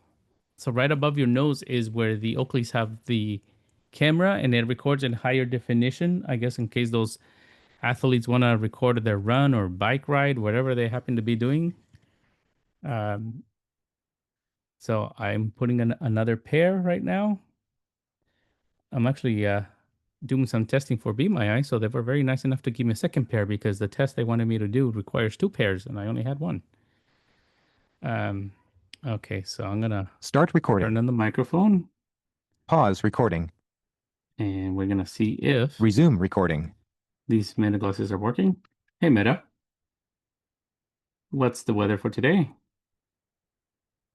So right above your nose is where the Oakleys have the camera, and it records in higher definition, I guess, in case those athletes want to record their run or bike ride, whatever they happen to be doing. So I'm putting another pair right now. I'm actually doing some testing for Be My Eye, so they were very nice enough to give me a second pair because the test they wanted me to do requires 2 pairs, and I only had 1. Okay, so I'm gonna Start recording. turn on the microphone. Pause recording. And we're gonna see if Resume recording. these Meta glasses are working. Hey Meta, what's the weather for today?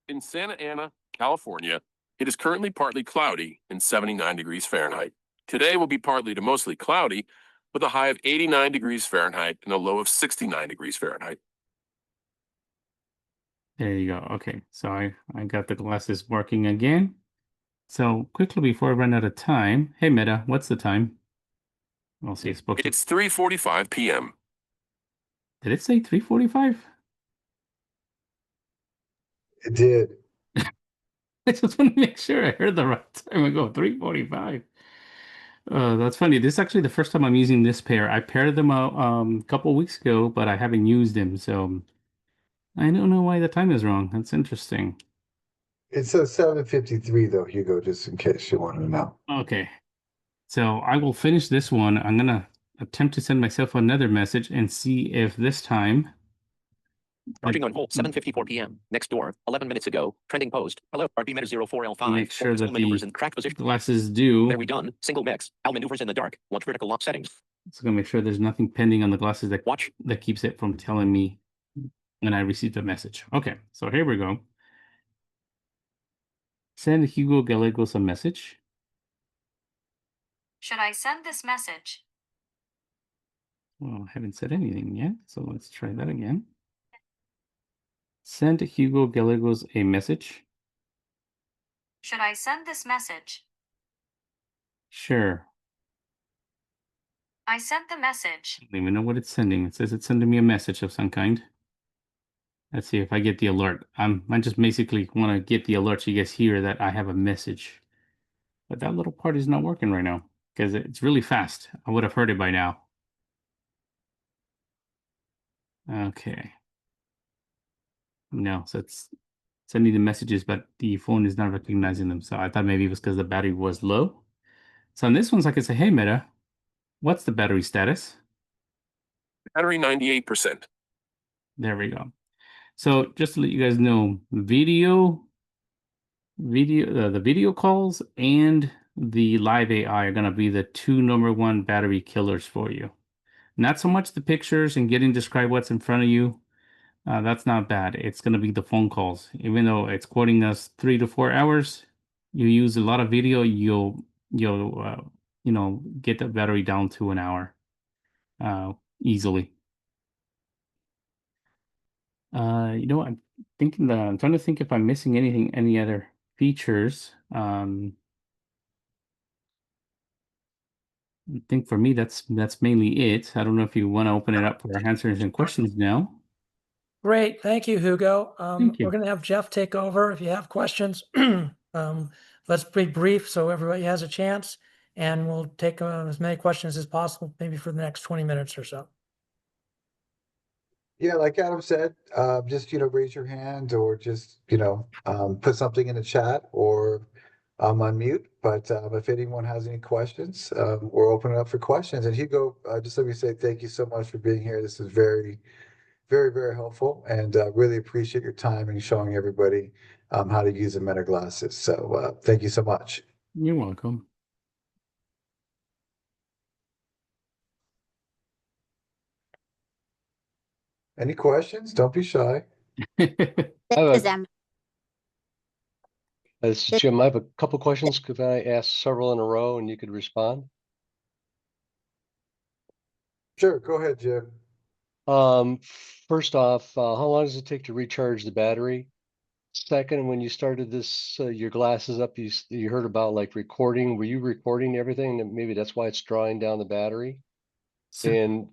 In Santa Ana, California, it is currently partly cloudy and 79 degrees Fahrenheit. Today will be partly to mostly cloudy with a high of 89 degrees Fahrenheit and a low of 69 degrees Fahrenheit. There you go. Okay, so I got the glasses working again. So quickly before I run out of time, hey Meta, what's the time? I'll see. It's 3:45 p.m. Did it say 3:45? It did. I just want to make sure I heard the right time. I go 3:45. That's funny. This is actually the first time I'm using this pair. I paired them out a couple weeks ago, but I haven't used them, so I don't know why the time is wrong. That's interesting. It says 7:53 though, Hugo, just in case you wanted to know. Okay. So I will finish this one. I'm gonna attempt to send myself another message and see if this time. Charging on hold, 7:54 p.m. Next door, 11 minutes ago. Trending post. Hello, RB Meta 04L5. Make sure that maneuvers the in crack position. glasses do. There we done. Single mix. L maneuvers in the dark. Launch vertical lock settings. So I'm gonna make sure there's nothing pending on the glasses that Watch. that keeps it from telling me when I receive the message. Okay, so here we go. Send Hugo Gallegos a message. Should I send this message? Well, I haven't said anything yet, so let's try that again. Send Hugo Gallegos a message. Should I send this message? Sure. I sent the message. I don't even know what it's sending. It says it's sending me a message of some kind. Let's see if I get the alert. I just basically want to get the alert so you guys hear that I have a message. But that little part is not working right now because it's really fast. I would have heard it by now. Okay. No, so it's sending the messages, but the phone is not recognizing them. So I thought maybe it was because the battery was low. So on this one's I can say, hey Meta, what's the battery status? Battery 98%. There we go. So just to let you guys know, the video calls and the live AI are going to be the two #1 battery killers for you. Not so much the pictures and getting to describe what's in front of you. That's not bad. It's going to be the phone calls. Even though it's quoting us 3 to 4 hours, you use a lot of video, you'll get the battery down to an hour easily. I'm trying to think if I'm missing any other features. I think for me that's mainly it. I don't know if you want to open it up for answers and questions now. Great. Thank you, Hugo. Thank you. We're going to have Jeff take over. If you have questions, let's be brief so everybody has a chance, and we'll take as many questions as possible, maybe for the next 20 minutes or so. Yeah, like Adam said, just raise your hand or just put something in the chat or unmute. But if anyone has any questions, we're opening up for questions. And Hugo, just let me say thank you so much for being here. This is very, very, very helpful, and really appreciate your time and showing everybody how to use the Meta glasses. So thank you so much. You're welcome. Any questions? Don't be shy. This is Jim. I have a couple questions. Could I ask several in a row and you could respond? Sure, go ahead, Jim. First off, how long does it take to recharge the battery? Second, when you started this, your glasses up, you heard about like recording. Were you recording everything? And maybe that's why it's drawing down the battery. And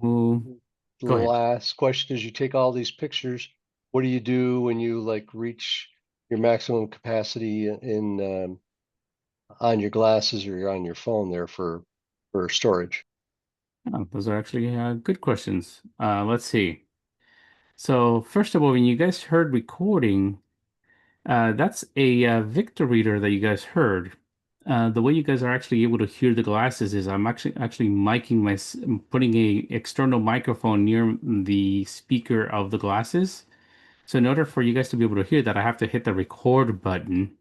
the last question is, you take all these pictures. What do you do when you like reach your maximum capacity in on your glasses or on your phone there for storage? Oh, those are actually good questions. Let's see. So first of all, when you guys heard recording, that's a Victor reader that you guys heard. The way you guys are actually able to hear the glasses is I'm actually putting a external microphone near the speaker of the glasses. So in order for you guys to be able to hear that, I have to hit the record button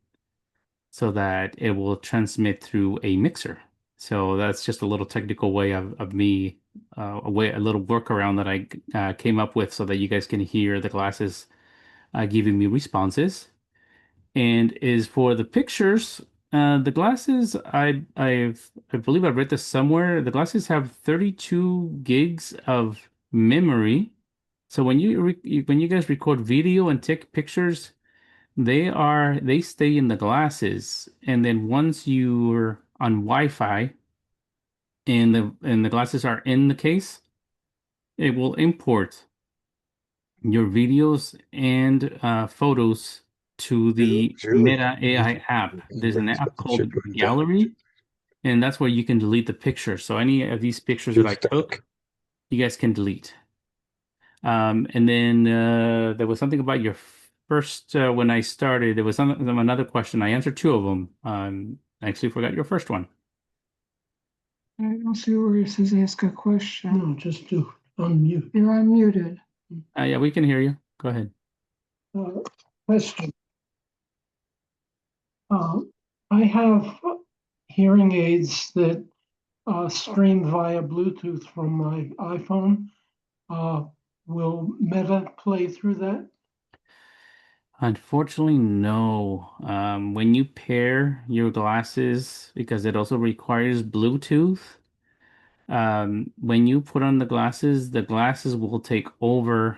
so that it will transmit through a mixer. So that's just a little technical way of me, a little workaround that I came up with so that you guys can hear the glasses giving me responses. And is for the pictures, the glasses, I believe I read this somewhere. The glasses have 32 gigs of memory. So when you guys record video and take pictures, they stay in the glasses, and then once you're on Wi-Fi and the glasses are in the case, it will import your videos and photos to the Julie, Meta AI app. There's an app called Julie, Gallery, and that's where you can delete the picture. So any of these pictures that I took, you guys can delete. And then there was something about your first, when I started, there was another question. I answered two of them. I actually forgot your first one. I don't see where it says ask a question. No, just to unmute. You're unmuted. Yeah, we can hear you. Go ahead. Question. I have hearing aids that stream via Bluetooth from my iPhone. Will Meta play through that? Unfortunately, no. When you pair your glasses, because it also requires Bluetooth, when you put on the glasses will take over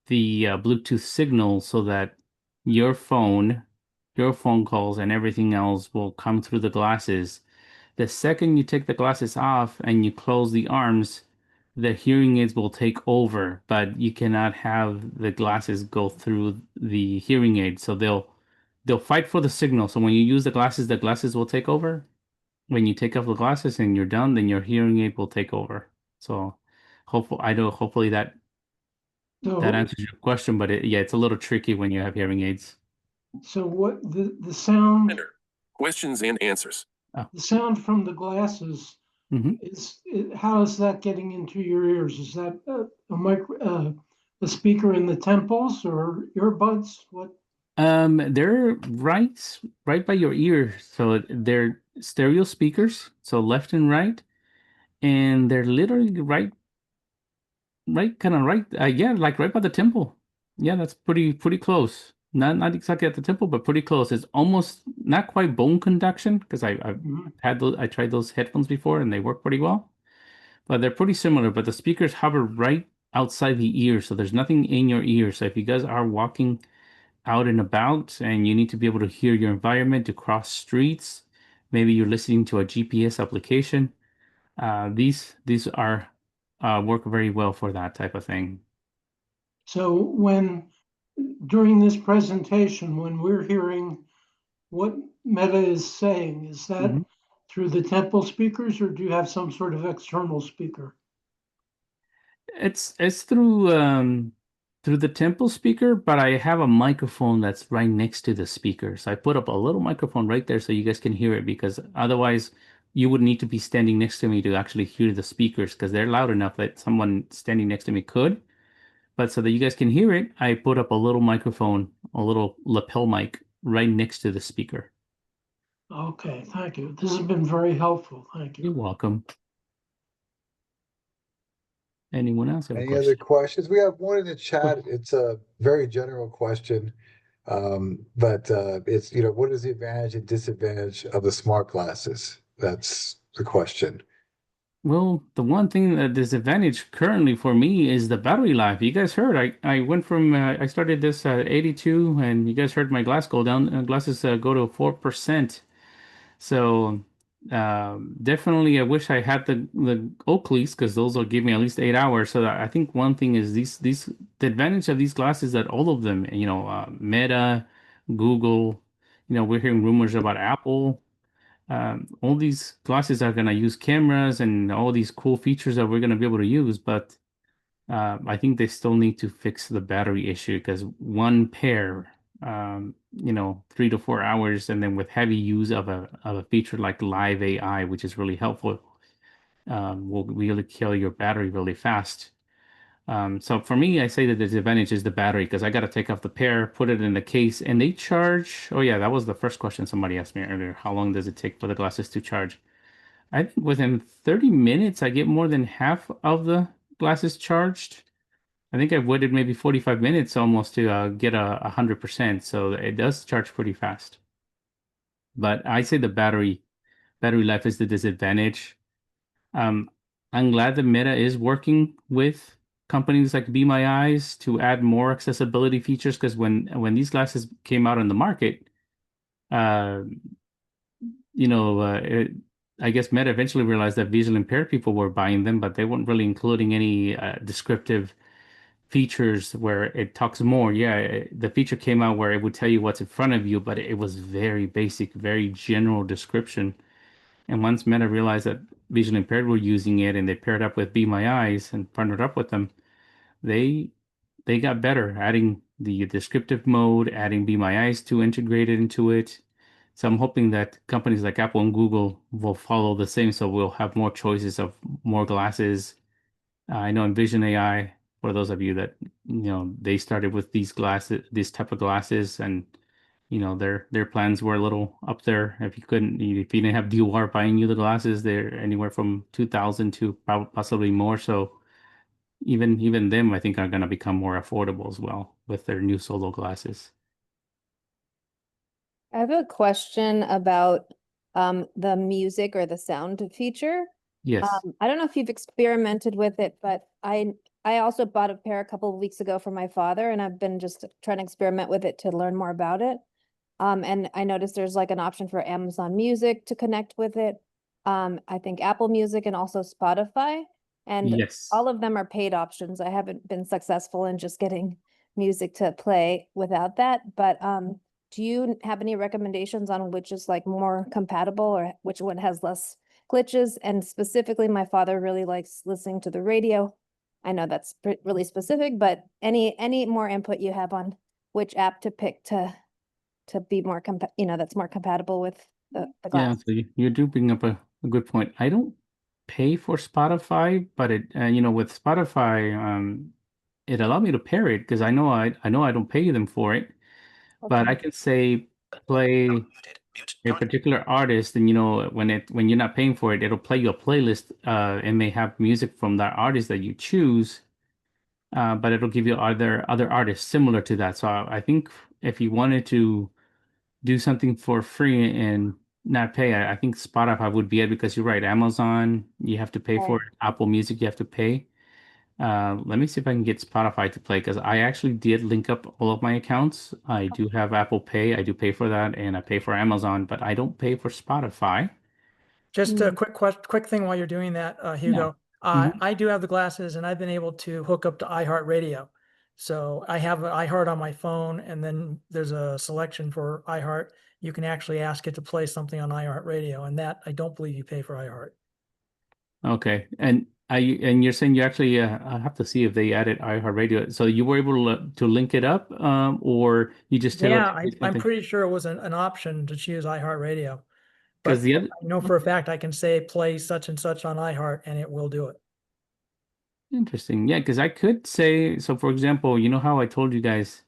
the Bluetooth signal so that your phone calls and everything else will come through the glasses. The second you take the glasses off and you close the arms, the hearing aids will take over, but you cannot have the glasses go through the hearing aid. So they'll fight for the signal. So when you use the glasses will take over. When you take off the glasses and you're done, then your hearing aid will take over. So hopefully that answers your question, but yeah, it's a little tricky when you have hearing aids. So what the sound? Questions and answers. The sound from the glasses how is that getting into your ears? Is that a speaker in the temples or earbuds? What? They're right by your ear. So they're stereo speakers, so left and right, and they're literally right, like right by the temple. Yeah, that's pretty close. Not exactly at the temple, but pretty close. It's almost not quite bone conduction because I tried those headphones before and they work pretty well, but they're pretty similar. But the speakers hover right outside the ear, so there's nothing in your ear. So if you guys are walking out and about and you need to be able to hear your environment to cross streets, maybe you're listening to a GPS application, these are work very well for that type of thing. So during this presentation, when we're hearing what Meta is saying, is that through the temple speakers or do you have some sort of external speaker? It's through the temple speaker, but I have a microphone that's right next to the speaker. So I put up a little microphone right there so you guys can hear it, because otherwise you would need to be standing next to me to actually hear the speakers, because they're loud enough that someone standing next to me could. But so that you guys can hear it, I put up a little microphone, a little lapel mic right next to the speaker. Okay, thank you. This has been very helpful. Thank you. You're welcome. Anyone else have a Any question? other questions? We have one in the chat. It's a very general question. But it's, what is the advantage and disadvantage of the smart glasses? That's the question. Well, the one thing that disadvantage currently for me is the battery life. You guys heard I went from I started this at 82, and you guys heard my glasses go to 4%. So definitely, I wish I had the Oakleys, because those will give me at least 8 hours. So I think one thing is the advantage of these glasses that all of them, Meta, Google, we're hearing rumors about Apple. All these glasses are going to use cameras and all these cool features that we're going to be able to use, but I think they still need to fix the battery issue, because one pair, 3 to 4 hours, and then with heavy use of a feature like Live AI, which is really helpful, will really kill your battery really fast. So for me, I say that the disadvantage is the battery, because I got to take off the pair, put it in the case, and they charge. Oh yeah, that was the first question somebody asked me earlier. How long does it take for the glasses to charge? I think within 30 minutes, I get more than half of the glasses charged. I think I've waited maybe 45 minutes almost to get 100%. So it does charge pretty fast. But I say the battery life is the disadvantage. I'm glad that Meta is working with companies like Be My Eyes to add more accessibility features, because when these glasses came out on the market, uh, I guess Meta eventually realized that visually impaired people were buying them, but they weren't really including any descriptive features where it talks more. Yeah, the feature came out where it would tell you what's in front of you, but it was very basic, very general description. And once Meta realized that visually impaired were using it and they paired up with Be My Eyes and partnered up with them, they got better, adding the descriptive mode, adding Be My Eyes to integrate it into it. So I'm hoping that companies like Apple and Google will follow the same, so we'll have more choices of more glasses. I know Envision AI, for those of you that they started with these glasses, this type of glasses, and their plans were a little up there. If you didn't have DOR buying you the glasses, they're anywhere from 2,000 to possibly more. So even them, I think, are going to become more affordable as well with their new solo glasses. I have a question about the music or the sound feature. Yes. I don't know if you've experimented with it, but I also bought a pair a couple of weeks ago for my father, and I've been just trying to experiment with it to learn more about it. And I noticed there's like an option for Amazon Music to connect with it. I think Apple Music and also Spotify. And Yes. all of them are paid options. I haven't been successful in just getting music to play without that. But do you have any recommendations on which is like more compatible or which one has less glitches? And specifically, my father really likes listening to the radio. I know that's really specific, but any more input you have on which app to pick to be more that's more compatible with the Yeah, glass. so you do bring up a good point. I don't pay for Spotify, but with Spotify, it allowed me to pair it because I know I don't pay them for it, but I can say play a particular artist, and when you're not paying for it, it'll play you a playlist. It may have music from that artist that you choose, but it'll give you other artists similar to that. So I think if you wanted to do something for free and not pay, I think Spotify would be it, because you're right. Amazon, you have to pay for it. Apple Music, you have to pay. Let me see if I can get Spotify to play, because I actually did link up all of my accounts. I do have Apple Pay. I do pay for that, and I pay for Amazon, but I don't pay for Spotify. Just a quick thing while you're doing that, Hugo. Mhm. I do have the glasses, and I've been able to hook up to iHeartRadio. So I have iHeart on my phone, and then there's a selection for iHeart. You can actually ask it to play something on iHeartRadio, and that I don't believe you pay for iHeart. Okay, and you're saying you actually I have to see if they added iHeartRadio. So you were able to link it up, or you just tell Yeah, it I'm pretty sure it was an option to choose iHeartRadio. But because the other I know for a fact I can say play such and such on iHeart, and it will do it. interesting, yeah, because I could say so. For example, you know how I told you guys,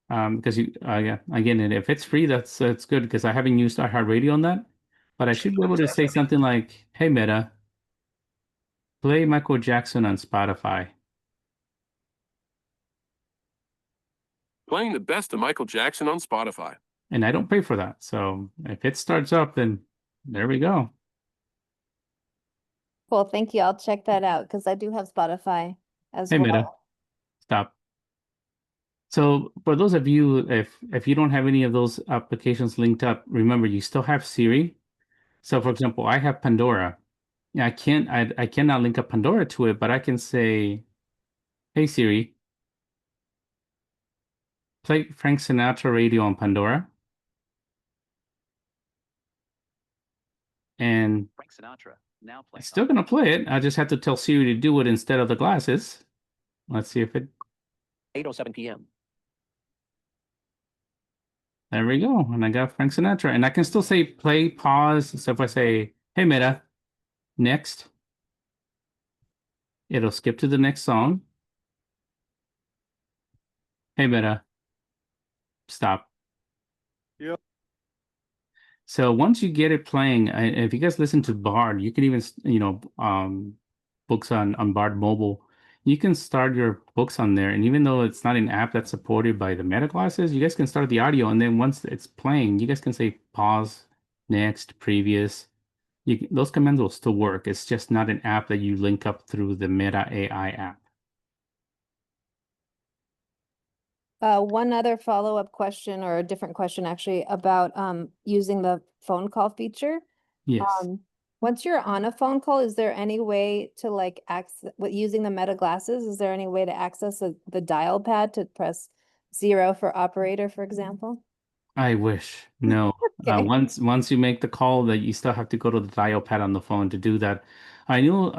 because yeah, again, and if it's free, that's good, because I haven't used iHeartRadio on that, but I should be able to say something like, "Hey Meta, play Michael Jackson on Spotify." Playing the best of Michael Jackson on Spotify. And I don't pay for that. So if it starts up, then there we go. Cool, thank you. I'll check that out because I do have Spotify as Hey well. Meta, stop. So for those of you, if you don't have any of those applications linked up, remember you still have Siri. So for example, I have Pandora. Yeah, I cannot link up Pandora to it, but I can say, "Hey Siri, play Frank Sinatra radio on Pandora." And Frank Sinatra now playing. it's still gonna play it. I just have to tell Siri to do it instead of the glasses. Let's see if it. 8:07 p.m. There we go. And I got Frank Sinatra. And I can still say play, pause. So if I say, "Hey Meta, next," it'll skip to the next song. "Hey Meta, stop." Yep. So once you get it playing, if you guys listen to Bard, you can even, books on Bard Mobile, you can start your books on there. And even though it's not an app that's supported by the Meta glasses, you guys can start the audio. And then once it's playing, you guys can say pause, next, previous. Those commands will still work. It's just not an app that you link up through the Meta AI app. One other follow-up question, or a different question actually, about using the phone call feature. Yes. Once you're on a phone call, is there any way to like access, with using the Meta glasses, is there any way to access the dial pad to press 0 for operator, for example? I wish. No. Okay. Once you make the call, that you still have to go to the dial pad on the phone to do that. I know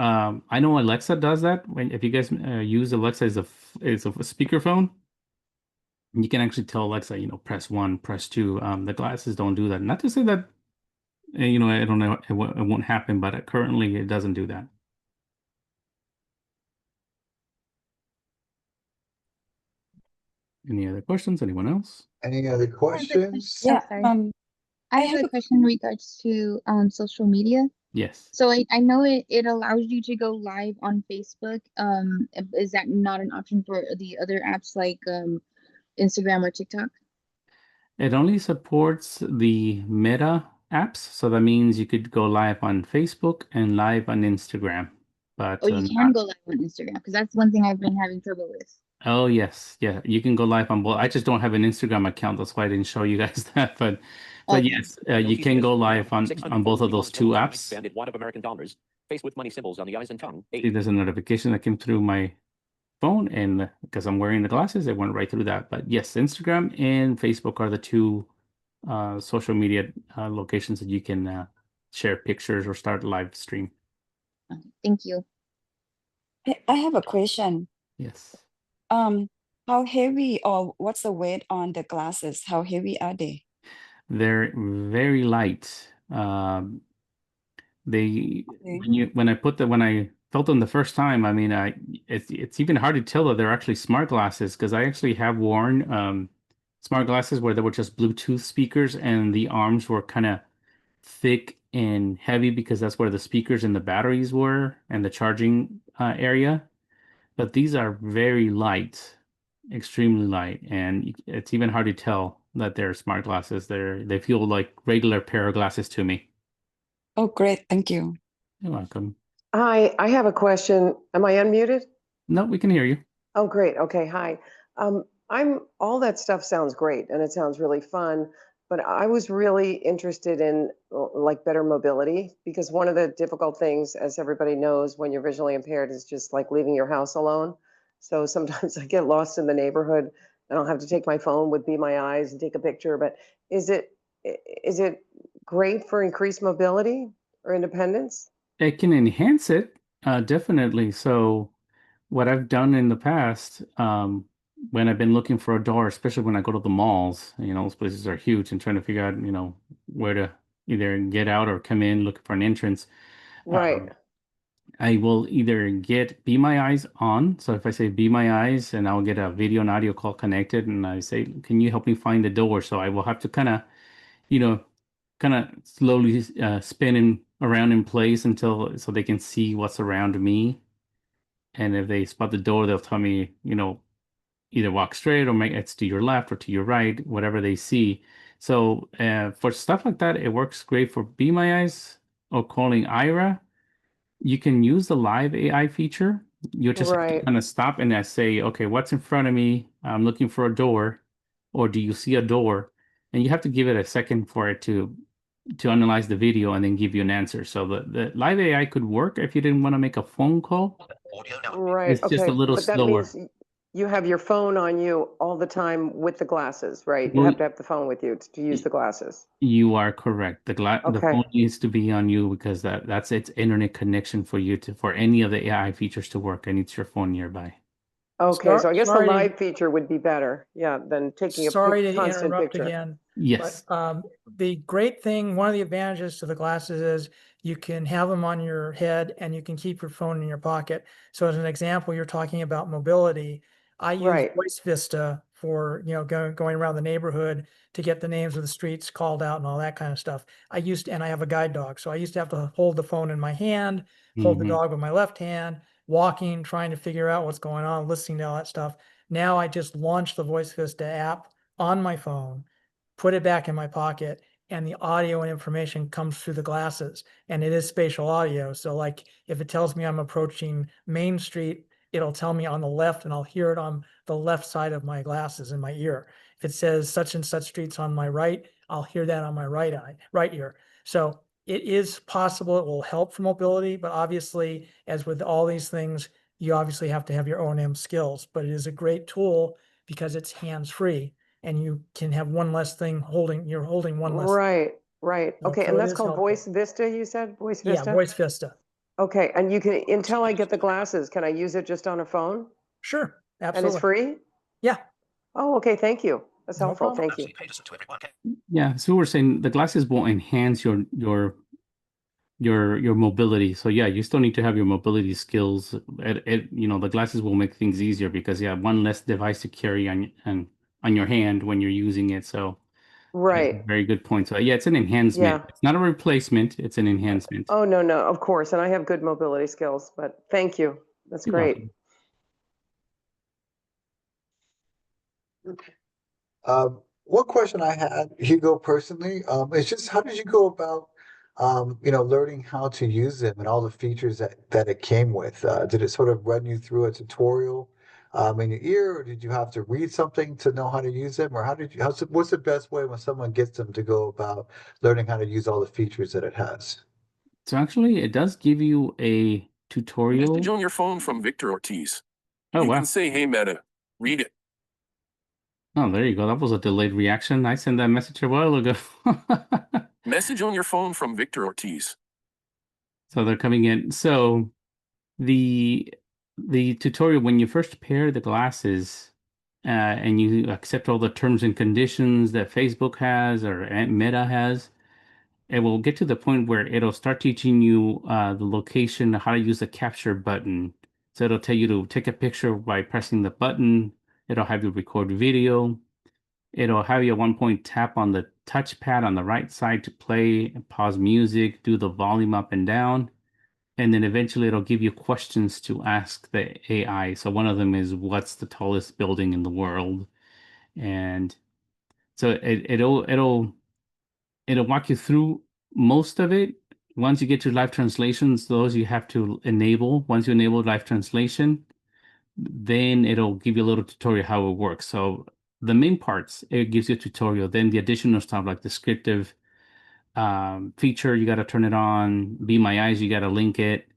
Alexa does that. If you guys use Alexa as a speakerphone, you can actually tell Alexa, press 1, press 2. The glasses don't do that. Not to say that, I don't know, it won't happen, but currently it doesn't do that. Any other questions? Anyone else? Any other questions? Yeah, Sorry. I have a question in regards to social media. Yes. So I know it allows you to go live on Facebook. Is that not an option for the other apps like Instagram or TikTok? It only supports the Meta apps, so that means you could go live on Facebook and live on Instagram. But Oh, you can go live on Instagram, because that's one thing I've been having trouble with. oh yes, yeah, you can go live on both. I just don't have an Instagram account, that's why I didn't show you guys that. But Okay. yes, you can go live on both of those two apps. Expanded wad of American dollars, face with money symbols on the eyes and tongue. See, there's a notification that came through my phone, and because I'm wearing the glasses, it went right through that. But yes, Instagram and Facebook are the two social media locations that you can share pictures or start a live stream. Thank you. I have a question. Yes. How heavy, or what's the weight on the glasses? How heavy are they? They're very light. When I felt them the first time, I mean, it's even hard to tell that they're actually smart glasses, because I actually have worn smart glasses where they were just Bluetooth speakers and the arms were kind of thick and heavy because that's where the speakers and the batteries were and the charging area. But these are very light, extremely light, and it's even hard to tell that they're smart glasses. They feel like regular pair of glasses to me. Oh, great. Thank you. You're welcome. Hi, I have a question. Am I unmuted? No, we can hear you. Oh, great. Okay, hi. All that stuff sounds great and it sounds really fun, but I was really interested in like better mobility, because one of the difficult things, as everybody knows, when you're visually impaired is just like leaving your house alone. So sometimes I get lost in the neighborhood and I'll have to take my phone with Be My Eyes and take a picture. But is it great for increased mobility or independence? It can enhance it, definitely. So what I've done in the past, when I've been looking for a door, especially when I go to the malls, those places are huge, and trying to figure out, where to either get out or come in, looking for an entrance. Right. I will either get Be My Eyes on. So if I say Be My Eyes, and I'll get a video and audio call connected, and I say, can you help me find the door? So I will have to kind of slowly spinning around in place so they can see what's around me. And if they spot the door, they'll tell me, either walk straight or make it's to your left or to your right, whatever they see. So for stuff like that, it works great for Be My Eyes or calling Ira. You can use the live AI feature. You just have to kind of stop and I say, okay, what's in front of me? I'm looking for a door, or do you see a door? And you have to give it a second for it to analyze the video and then give you an answer. So the live AI could work if you didn't want to make a phone call. Right. It's just a little but that slower. means you have your phone on you all the time with the glasses, right? You Well, have to have the phone with you to use the glasses. You are correct. The Okay. phone needs to be on you because that's its internet connection for you for any of the AI features to work. It needs your phone nearby. Okay, so I guess the sorry to- live feature would be better, than taking a Sorry to constant interrupt picture. again. Yes. But the great thing, one of the advantages to the glasses is you can have them on your head and you can keep your phone in your pocket. So as an example, you're talking about mobility. I use Right. Voice Vista for, going around the neighborhood to get the names of the streets called out and all that kind of stuff. And I have a guide dog. So I used to have to hold the phone in my hand, hold the Mhm. dog with my left hand, walking, trying to figure out what's going on, listening to all that stuff. Now I just launch the Voice Vista app on my phone, put it back in my pocket, and the audio and information comes through the glasses, and it is spatial audio. So like if it tells me I'm approaching Main Street, it'll tell me on the left and I'll hear it on the left side of my glasses in my ear. If it says such and such streets on my right, I'll hear that on my right ear. So it is possible it will help for mobility, but obviously, as with all these things, you obviously have to have your O&M skills, but it is a great tool because it's hands-free and you can have one less thing you're holding one less. Right, right. Okay, So and it that's is called helpful. Voice Vista, you said? Voice Yeah, Vista? Voice Vista. Okay, and you can, until I get the glasses, can I use it just on a phone? Sure, And it's absolutely. free? Yeah. Oh, okay, thank you. That's No helpful, problem. thank you. Yeah, so we're saying the glasses will enhance your mobility. So yeah, you still need to have your mobility skills. The glasses will make things easier because you have one less device to carry on your hand when you're using it. So that's a Right, very good point. So yeah, it's an enhancement. yeah. It's not a replacement, it's an enhancement. Oh, no, no, of course, and I have good mobility skills, but thank you. That's You're great. welcome. One question I had, Hugo, personally, is just how did you go about, learning how to use them and all the features that it came with? Did it sort of run you through a tutorial in your ear, or did you have to read something to know how to use them? Or what's the best way when someone gets them to go about learning how to use all the features that it has? So actually it does give you a tutorial. Message on your phone from Victor Ortiz. Oh You wow. can say, hey Meta, read it. Oh, there you go. That was a delayed reaction. I sent that message a while ago. Message on your phone from Victor Ortiz. So they're coming in. So the tutorial, when you first pair the glasses and you accept all the terms and conditions that Facebook has or Meta has, it will get to the point where it'll start teaching you the location, how to use the capture button. So it'll tell you to take a picture by pressing the button. It'll have you record video. It'll have you at one point tap on the touchpad on the right side to play, pause music, do the volume up and down. And then eventually it'll give you questions to ask the AI. So one of them is, what's the tallest building in the world? And so it'll walk you through most of it. Once you get to live translations, those you have to enable. Once you enable live translation, then it'll give you a little tutorial how it works. So the main parts, it gives you a tutorial. Then the additional stuff like descriptive feature, you got to turn it on. Be My Eyes, you got to link it.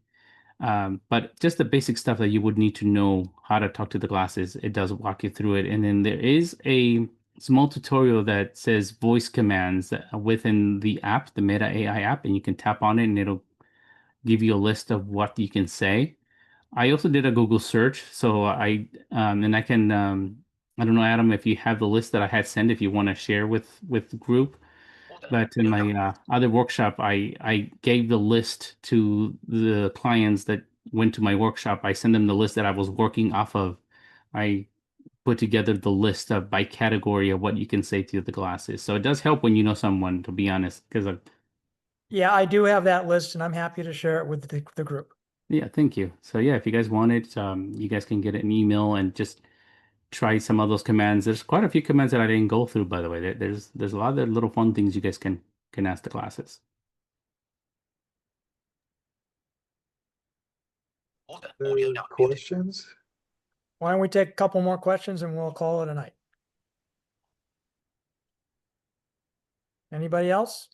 But just the basic stuff that you would need to know how to talk to the glasses, it does walk you through it. And then there is a small tutorial that says voice commands within the app, the Meta AI app, and you can tap on it and it'll give you a list of what you can say. I also did a Google search, so I can I don't know, Adam, if you have the list that I had sent, if you want to share with the group. But in my other workshop, I gave the list to the clients that went to my workshop. I sent them the list that I was working off of. I put together the list of by category of what you can say to the glasses. So it does help when you know someone, to be honest, because Yeah, I do have that list and I'm happy to share it with the group. yeah, thank you. So yeah, if you guys want it, you guys can get an email and just try some of those commands. There's quite a few commands that I didn't go through, by the way. There's a lot of little fun things you guys can ask the classes. Other questions? Why don't we take a couple more questions and we'll call it a night? Anybody else?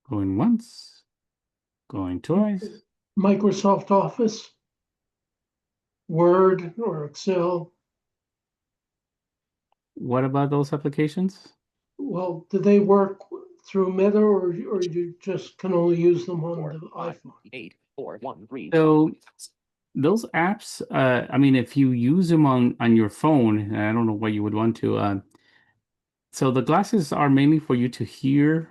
Going once, going twice. Microsoft Office, Word, or Excel. What about those applications? Well, do they work through Meta, or you just can only use them on the iPhone? 8, 4, 1, 3. So those apps, I mean, if you use them on your phone, I don't know why you would want to. So the glasses are mainly for you to hear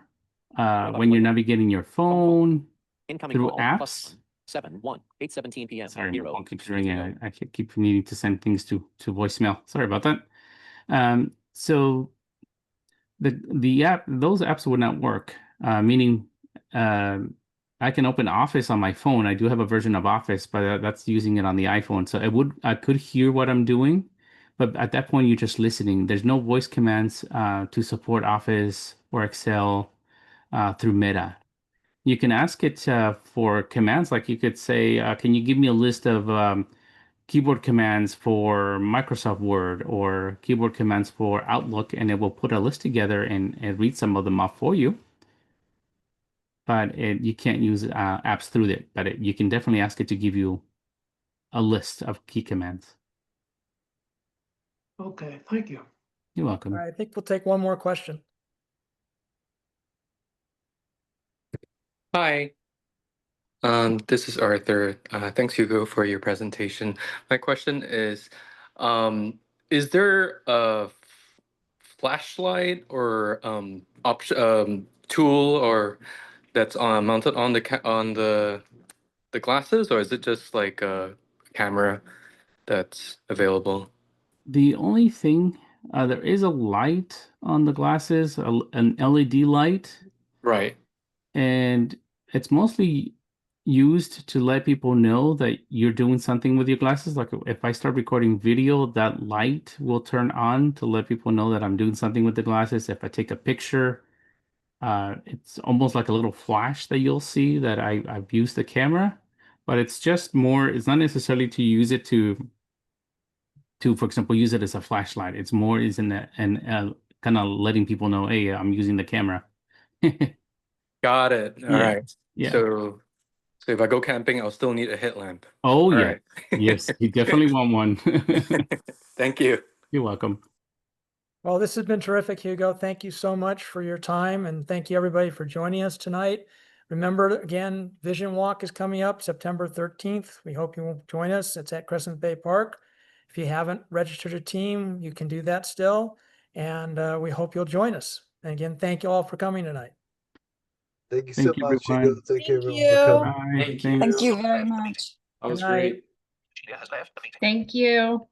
when you're navigating your phone Incoming through call, apps. plus 8:17 p.m. Sorry, my Hero. phone keeps ringing. I keep needing to send things to voicemail. Sorry about that. So the app, those apps would not work. Meaning, I can open Office on my phone. I do have a version of Office, but that's using it on the iPhone. So I could hear what I'm doing, but at that point you're just listening. There's no voice commands to support Office or Excel through Meta. You can ask it for commands, like you could say, can you give me a list of keyboard commands for Microsoft Word or keyboard commands for Outlook, and it will put a list together and read some of them off for you. But you can't use apps through it, but you can definitely ask it to give you a list of key commands. Okay, thank you. You're welcome. All right, I think we'll take one more question. Hi, this is Arthur. Thanks, Hugo, for your presentation. My question is there a flashlight or tool or that's mounted on the glasses, or is it just like a camera that's available? The only thing, there is a light on the glasses, an LED light. Right. And it's mostly used to let people know that you're doing something with your glasses. Like if I start recording video, that light will turn on to let people know that I'm doing something with the glasses. If I take a picture, it's almost like a little flash that you'll see that I've used the camera, but it's just more, it's not necessarily to use it to, for example, use it as a flashlight. It's more is in and kind of letting people know, hey, I'm using the camera. Got it. All Yeah, right. yeah. So if I go camping, I'll still need a headlamp. Oh, All yeah. right. Yes, you definitely want one. Thank you. You're welcome. Well, this has been terrific, Hugo. Thank you so much for your time, and thank you everybody for joining us tonight. Remember, again, Vision Walk is coming up September 13th. We hope you will join us. It's at Crescent Bay Park. If you haven't registered a team, you can do that still, and we hope you'll join us. And again, thank you all for coming tonight. Thank you Thank so you, much, Hugo. everyone. Thank you, Thank everyone, for coming. Bye. Thank Thanks. Thank you very much. That was Good night. great. Thank you.